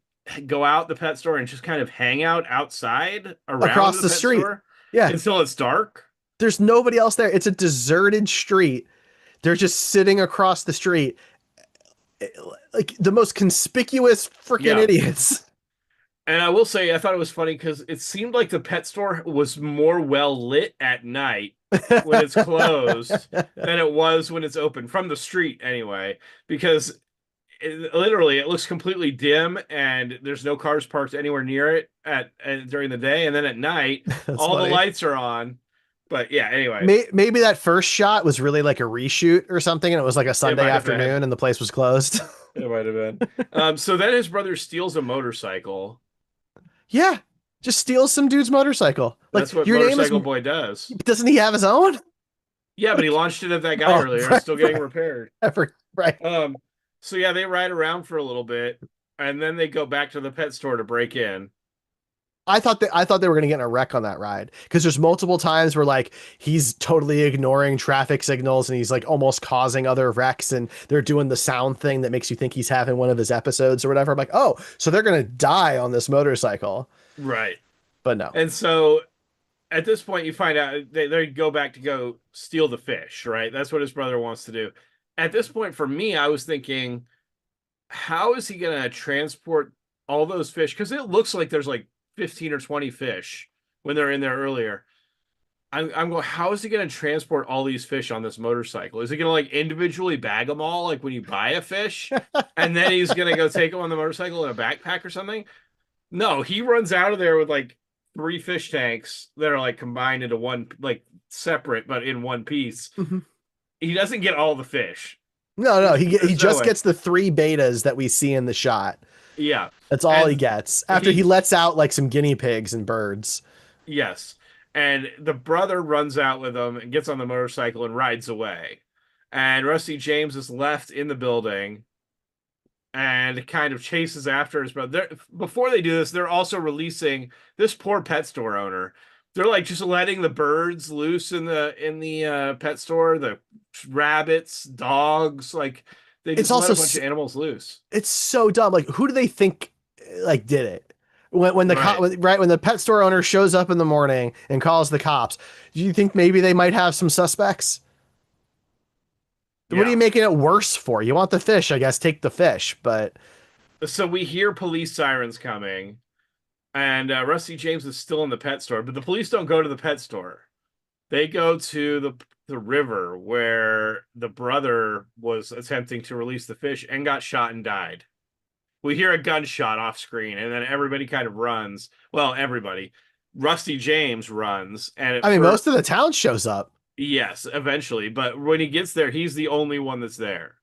go out the pet store and just kind of hang out outside around Across the the pet street. store Yeah, until it's dark. there's nobody else there. It's a deserted street. They're just sitting across the street, like the most conspicuous freaking Yeah. idiots. And I will say I thought it was funny because it seemed like the pet store was more well lit at night when it's closed than it was when it's open from the street anyway, because literally it looks completely dim and there's no cars parked anywhere near it during the day, and then at night That's all the funny. lights are on. But yeah, anyway, Maybe that first shot was really like a reshoot or something, and it was like a it Sunday might have been. afternoon and the place was closed. It might have been. So then his brother steals a motorcycle. Yeah, just steals some dude's motorcycle. Like, That's what your name is, Motorcycle Boy does. doesn't he have his own? Yeah, but he Like, launched it at that guy oh, earlier. It's right, still getting right, repaired. right. Um, so yeah, they ride around for a little bit, and then they go back to the pet store to break in. I thought they were gonna get in a wreck on that ride because there's multiple times where like he's totally ignoring traffic signals and he's like almost causing other wrecks and they're doing the sound thing that makes you think he's having one of his episodes or whatever. I'm like, oh, so they're gonna die on this motorcycle, Right. but no. And so at this point, you find out they go back to go steal the fish, right? That's what his brother wants to do. At this point, for me, I was thinking, how is he going to transport all those fish? Because it looks like there's like 15 or 20 fish when they're in there earlier. I'm going, how is he going to transport all these fish on this motorcycle? Is he going to like individually bag them all, like when you buy a fish, and then he's going to go take them on the motorcycle in a backpack or something? No, he runs out of there with like three fish tanks that are like combined into one, like separate but in one piece. Mhm. He doesn't get all the fish. No, he There's no just way. gets the three betas that we see in the shot. Yeah, That's all he and gets after he he lets out like some guinea pigs and birds. yes, and the brother runs out with them and gets on the motorcycle and rides away. And Rusty James is left in the building and kind of chases after his brother. Before they do this, they're also releasing this poor pet store owner. They're like just letting the birds loose in the pet store, the rabbits, dogs, like they It's just let also a bunch of animals loose. it's so dumb. Like, who do they think like did it? When the cop, Right. right when the pet store owner shows up in the morning and calls the cops, do you think maybe they might have some suspects? What are you Yeah. making it worse for? You want the fish, I guess, take the fish. But So we hear police sirens coming, and Rusty James is still in the pet store, but the police don't go to the pet store. They go to the river where the brother was attempting to release the fish and got shot and died. We hear a gunshot off screen, and then everybody kind of runs. Well, everybody. Rusty James runs, and I mean, for most of the town shows up. yes, eventually. But when he gets there, he's the only one that's there,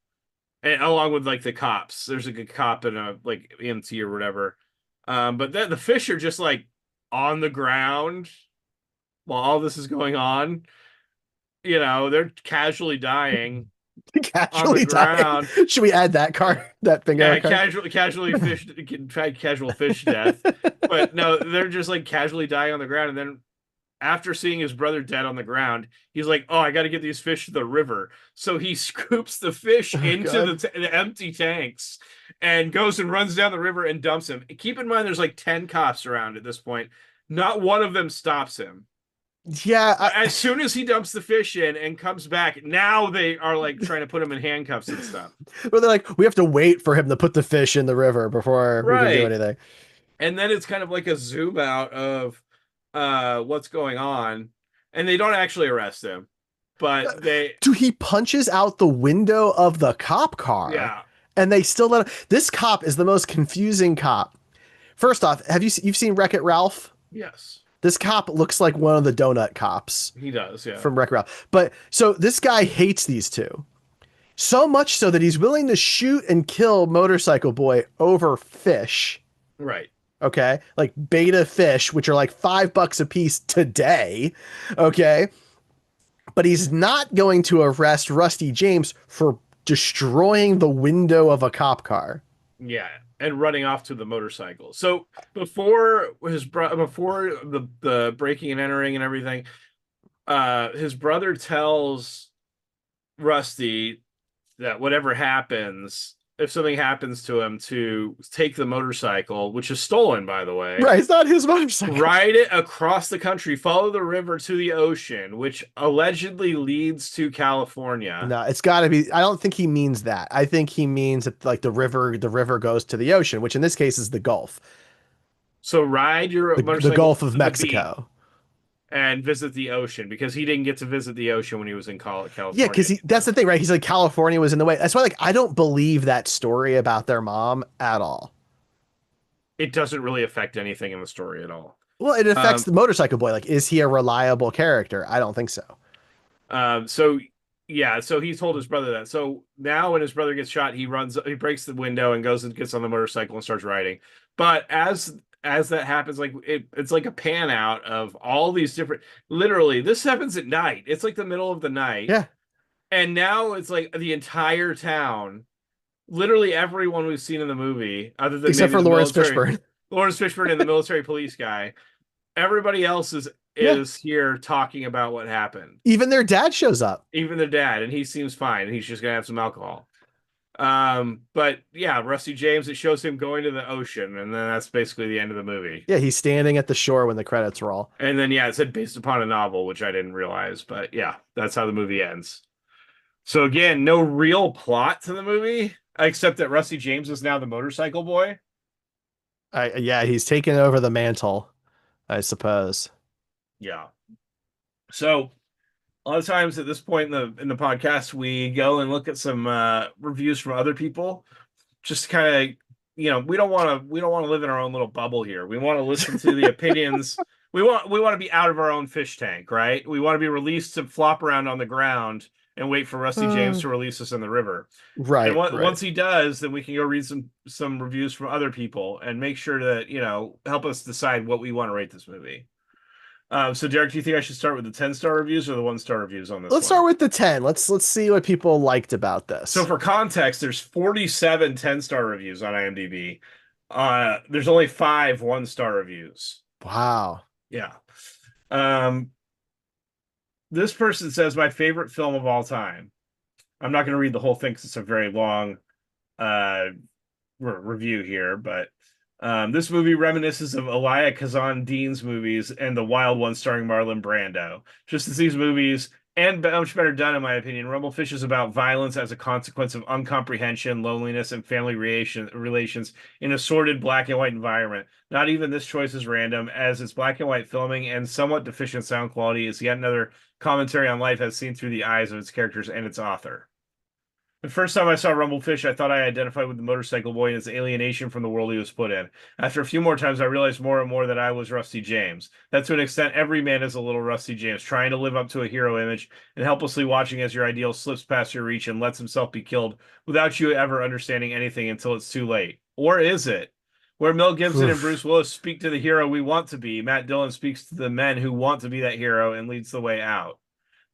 and along with like the cops. There's like a cop and a like EMT or whatever. But then the fish are just like on the ground while all this is going on. You know, they're casually dying on the Casually dying. ground. Should we add that card? That bingo Yeah, card? casually fish, casual fish death. But no, they're just like casually dying on the ground. And then after seeing his brother dead on the ground, he's like, "Oh, I got to get these fish to the river." So he scoops the fish Oh, into God. the empty tanks and goes and runs down the river and dumps him. Keep in mind, there's like 10 cops around at this point. Not one of them stops him. Yeah, As soon as he dumps the fish in and comes back, now they are like trying to put him in handcuffs and stuff. but they're like, we have to wait for him to put the fish in the river before we can do Right. anything. And then it's kind of like a zoom out of what's going on. And they don't actually arrest him, but they Dude, he punches out the window of the cop car yeah. and they still let him. This cop is the most confusing cop. First off, you've seen Wreck-It Ralph? Yes, This cop looks like one of the donut cops he does. Yeah. from Wreck-It Ralph. But so this guy hates these two. So much so that he's willing to shoot and kill Motorcycle Boy over fish. Right. Okay. Like beta fish, which are like $5 a piece today. Okay. But he's not going to arrest Rusty James for destroying the window of a cop car. Yeah, and running off to the motorcycle. So before the breaking and entering and everything, his brother tells Rusty that whatever happens, if something happens to him, to take the motorcycle, which is stolen, by the way, Right. It's not his motorcycle. ride it across the country, follow the river to the ocean, which allegedly leads to California. No, it's got to be. I don't think he means that. I think he means that like the river goes to the ocean, which in this case is the Gulf, So ride your the motorcycle Gulf of to the beach Mexico. and visit the ocean because he didn't get to visit the ocean when he was in Yeah, California because that's anymore. the thing, right? He's like California was in the way. That's why, like, I don't believe that story about their mom at all. It doesn't really affect anything in the story at all. Well, it affects Um, the motorcycle boy. Like, is he a reliable character? I don't think so. so yeah, so he told his brother that. So now when his brother gets shot, he breaks the window and goes and gets on the motorcycle and starts riding. But as that happens, like it's like a pan out of all these different. Literally, this happens at night. It's like the middle of the night, Yeah, and now it's like the entire town. Literally everyone we've seen in the movie, other than except maybe for the Laurence military, Fishburne. Lawrence Fishburne and the military police guy, everybody else is Yeah, is here talking about what happened. even their dad shows up. Even their dad, and he seems fine. He's just gonna have some alcohol. But yeah, Rusty James, it shows him going to the ocean, and then that's basically the end of the movie. Yeah, he's standing at the shore when the credits roll. And then yeah, it said based upon a novel, which I didn't realize, but yeah, that's how the movie ends. So again, no real plot to the movie, except that Rusty James is now the motorcycle boy. Yeah, he's taken over the mantle, I suppose. Yeah. So a lot of times at this point in the podcast, we go and look at some reviews from other people, just kind of, we don't want to live in our own little bubble here. We want to listen to the opinions. We want to be out of our own fish tank, right? We want to be released to flop around on the ground and wait for Rusty James Uh, to release us in the river. And right, right. once he does, then we can go read some reviews from other people and make sure that help us decide what we want to rate this movie. So Derek, do you think I should start with the 10-star reviews or the 1-star reviews on this Let's one? start with the 10. Let's see what people liked about So this. for context, there's 47 10-star reviews on IMDb. There's only 5 1-star reviews. Wow. Yeah. Um, this person says my favorite film of all time. I'm not going to read the whole thing because it's a very long uh review here, but this movie reminisces of Elia Kazan Dean's movies and The Wild One starring Marlon Brando. Just as these movies, and much better done in my opinion, Rumblefish is about violence as a consequence of uncomprehension, loneliness, and family relations in a sordid black and white environment. Not even this choice is random, as its black and white filming and somewhat deficient sound quality is yet another commentary on life as seen through the eyes of its characters and its author. The first time I saw Rumblefish, I thought I identified with the motorcycle boy and his alienation from the world he was put in. After a few more times, I realized more and more that I was Rusty James. That to an extent, every man is a little Rusty James, trying to live up to a hero image and helplessly watching as your ideal slips past your reach and lets himself be killed without you ever understanding anything until it's too late. Or is it? Where Mel Gibson and Oof. Bruce Willis speak to the hero we want to be, Matt Dillon speaks to the men who want to be that hero and leads the way out.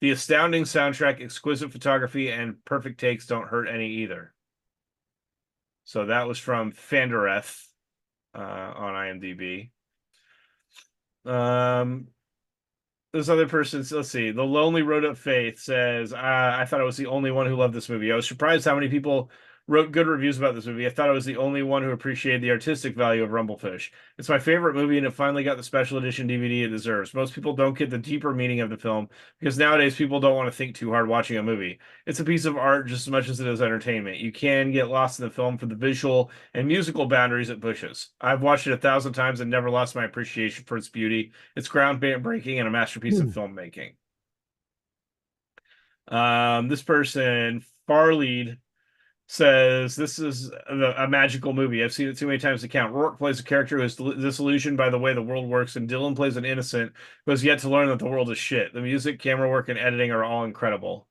The astounding soundtrack, exquisite photography, and perfect takes don't hurt any either. So that was from Fandereth on IMDb. Um, this other person, let's see, The Lonely Road of Faith says, I thought I was the only one who loved this movie. I was surprised how many people wrote good reviews about this movie. I thought I was the only one who appreciated the artistic value of Rumblefish. It's my favorite movie, and it finally got the special edition DVD it deserves. Most people don't get the deeper meaning of the film because nowadays people don't want to think too hard watching a movie. It's a piece of art just as much as it is entertainment. You can get lost in the film for the visual and musical boundaries it pushes. I've watched it 1,000 times and never lost my appreciation for its beauty. It's groundbreaking and a masterpiece of Hmm. filmmaking. This person, Farlead, says this is a magical movie. I've seen it too many times to count. Rourke plays a character who is disillusioned by the way the world works, and Dillon plays an innocent who has yet to learn that the world is shit. The music, camera work, and editing are all incredible.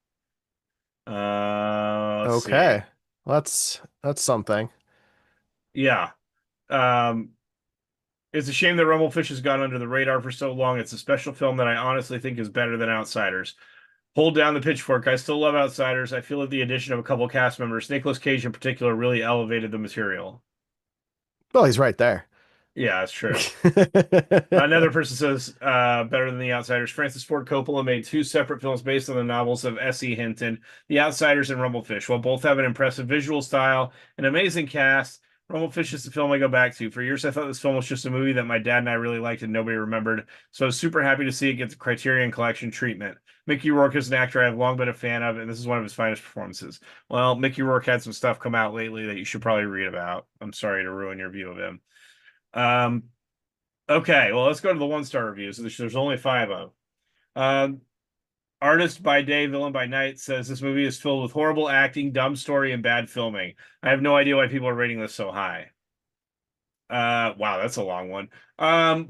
Let's see. Okay. That's something. Yeah. Um, it's a shame that Rumblefish has gone under the radar for so long. It's a special film that I honestly think is better than Outsiders. Hold down the pitchfork. I still love Outsiders. I feel that the addition of a couple cast members, Nicolas Cage in particular, really elevated the material. Well, he's right there. Yeah, that's true. Another person says better than The Outsiders. Francis Ford Coppola made two separate films based on the novels of S.E. Hinton, The Outsiders and Rumblefish. While both have an impressive visual style, an amazing cast, Rumblefish is the film I go back to. For years, I thought this film was just a movie that my dad and I really liked and nobody remembered, so I was super happy to see it get the Criterion Collection treatment. Mickey Rourke is an actor I have long been a fan of, and this is one of his finest performances. Well, Mickey Rourke had some stuff come out lately that you should probably read about. I'm sorry to ruin your view of him. Um, Okay, well, let's go to the one-star reviews. There's only five of them. Artist by day, villain by night says this movie is filled with horrible acting, dumb story, and bad filming. I have no idea why people are rating this so high. Wow, that's a long one.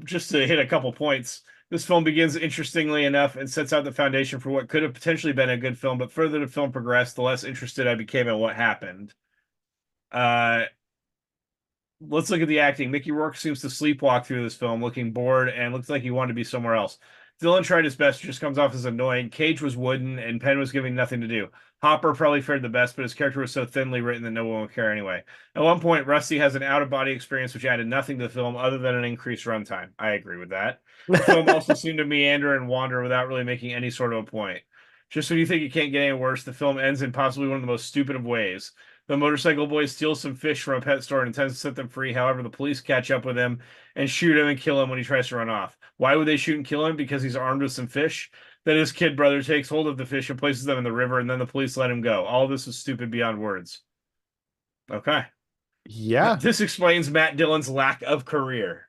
Just to hit a couple points. This film begins interestingly enough and sets out the foundation for what could have potentially been a good film, but further the film progressed, the less interested I became in what happened. Uh, let's look at the acting. Mickey Rourke seems to sleepwalk through this film, looking bored and looks like he wanted to be somewhere else. Dillon tried his best, just comes off as annoying. Cage was wooden, and Penn was giving nothing to do. Hopper probably fared the best, but his character was so thinly written that no one would care anyway. At one point, Rusty has an out-of-body experience which added nothing to the film other than an increased runtime. I agree with that. The film also seemed to meander and wander without really making any sort of a point. Just when you think it can't get any worse, the film ends in possibly one of the most stupid of ways. The motorcycle boy steals some fish from a pet store and intends to set them free. However, the police catch up with him and shoot him and kill him when he tries to run off. Why would they shoot and kill him? Because he's armed with some fish. Then his kid brother takes hold of the fish and places them in the river, and then the police let him go. All of this is stupid beyond words. Okay. Yeah. This explains Matt Dillon's lack of career.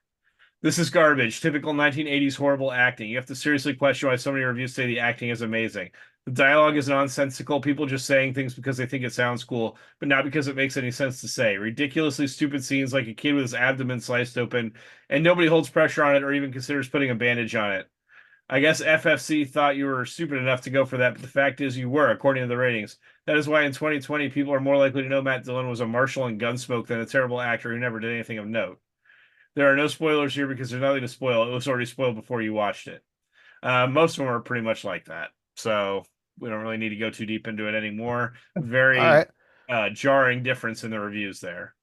This is garbage. Typical 1980s horrible acting. You have to seriously question why so many reviews say the acting is amazing. The dialogue is nonsensical, people just saying things because they think it sounds cool, but not because it makes any sense to say. Ridiculously stupid scenes like a kid with his abdomen sliced open, and nobody holds pressure on it or even considers putting a bandage on it. I guess FFC thought you were stupid enough to go for that, but the fact is you were, according to the ratings. That is why in 2020 people are more likely to know Matt Dillon was a marshal in Gunsmoke than a terrible actor who never did anything of note. There are no spoilers here because there's nothing to spoil. It was already spoiled before you watched it. Most of them are pretty much like that. So we don't really need to go too deep into it anymore. All Very right. jarring difference in the reviews there.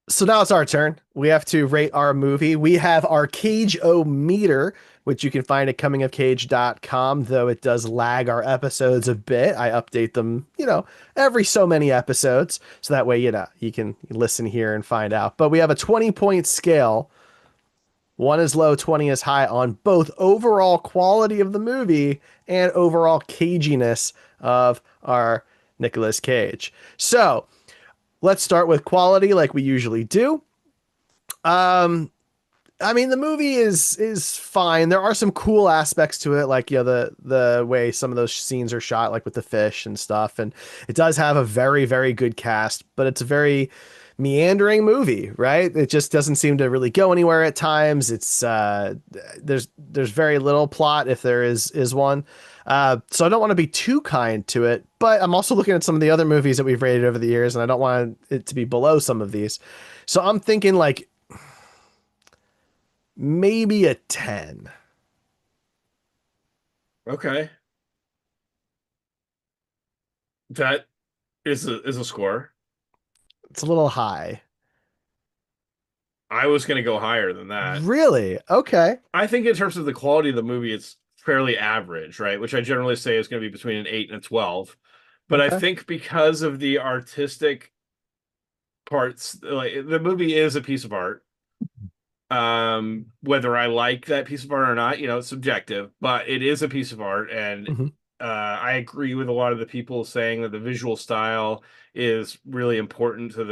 So now it's our turn. We have to rate our movie. We have our Cage-O-meter, which you can find at comingofcage.com, though it does lag our episodes a bit. I update them, every so many episodes. So that way, you can listen here and find out. But we have a 20-point scale. One is low, 20 is high on both overall quality of the movie and overall caginess of our Nicolas Cage. So let's start with quality like we usually do. Um, I mean, the movie is fine. There are some cool aspects to it, like the way some of those scenes are shot, like with the fish and stuff. And it does have a very, very good cast, but it's a very meandering movie, right? It just doesn't seem to really go anywhere at times. It's there's very little plot if there is one. So I don't want to be too kind to it, but I'm also looking at some of the other movies that we've rated over the years, and I don't want it to be below some of these. So I'm thinking like maybe a 10. Okay. That is a score. It's a little high. I was going to go higher than that. Really? Okay. I think in terms of the quality of the movie, it's fairly average, right? Which I generally say is going to be between an 8 and a 12. But I Okay. think because of the artistic parts, like the movie is a piece of art. Whether I like that piece of art or not, it's subjective, but it is a piece of art, and Hmm. I agree with a lot of the people saying that the visual style is really important to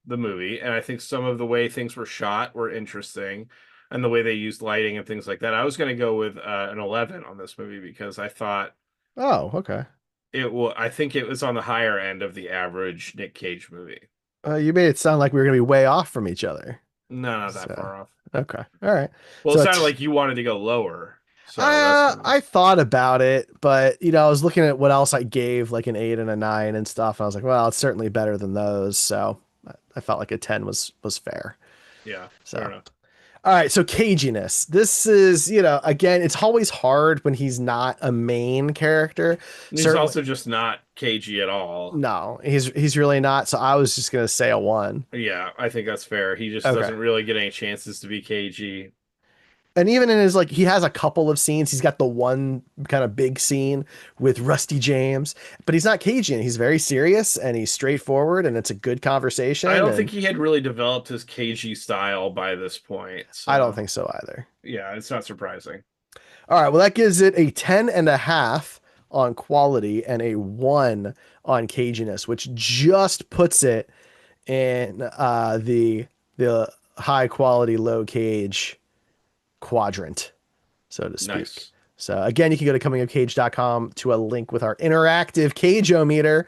the movie, and I think some of the way things were shot were interesting, and the way they used lighting and things like that. I was going to go with an 11 on this movie because I thought Oh, okay. I think it was on the higher end of the average Nick Cage movie. You made it sound like we were gonna be way off from each other. No, not that So far off. okay, all right. Well, it So sounded like you wanted to go lower. So that's I thought about it, but I was looking at what else I gave like an 8 and a 9 and stuff. And I was like, well, it's certainly better than those. So I felt like a 10 was fair. yeah, fair So enough. all right, so caginess. This is, again, it's always hard when he's not a main character. And he's Certainly, also just not cagey at all. no, he's really not. So I was just gonna say a 1. Yeah, I think that's fair. He just Okay. doesn't really get any chances to be cagey. And even in his, like, he has a couple of scenes. He's got the one kind of big scene with Rusty James, but he's not cagey. He's very serious and he's straightforward, and it's a good I conversation. don't think And he had really developed his cagey style by this point. I don't So, think so either. yeah, it's not surprising. All right, well, that gives it a 10 and a half on quality and a 1 on caginess, which just puts it in the high quality, low cage quadrant, so to speak. Nice. So again, you can go to comingofcage.com to a link with our interactive cageometer.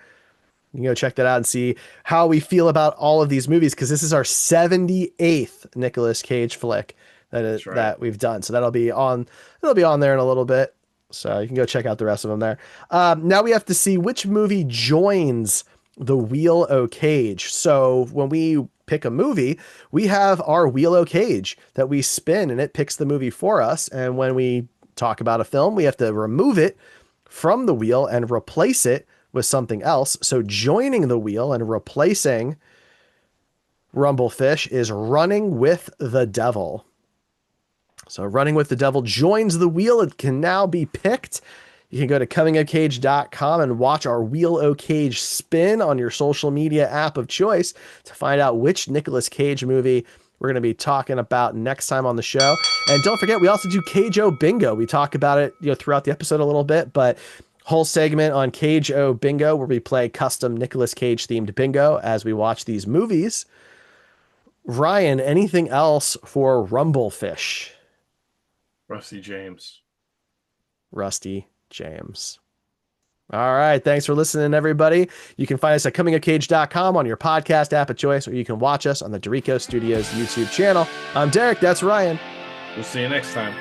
You can go check that out and see how we feel about all of these movies, because this is our 78th Nicolas Cage flick That's right. that we've done. So it'll be on there in a little bit. So you can go check out the rest of them there. Now we have to see which movie joins the Wheel O Cage. So when we pick a movie, we have our Wheel O Cage that we spin and it picks the movie for us. And when we talk about a film, we have to remove it from the wheel and replace it with something else. So joining the wheel and replacing Rumblefish is Running with the Devil. So Running with the Devil joins the wheel. It can now be picked. You can go to comingofcage.com and watch our Wheel O Cage spin on your social media app of choice to find out which Nicolas Cage movie we're going to be talking about next time on the show. And don't forget, we also do Cage O Bingo. We talk about it, throughout the episode a little bit, but whole segment on Cage O Bingo where we play custom Nicolas Cage themed bingo as we watch these movies. Ryan, anything else for Rumblefish? Rusty James. Rusty James. All right. Thanks for listening, everybody. You can find us at comingofcage.com on your podcast app of choice, or you can watch us on the Derrico Studios YouTube channel. I'm Derek. That's Ryan. We'll see you next time.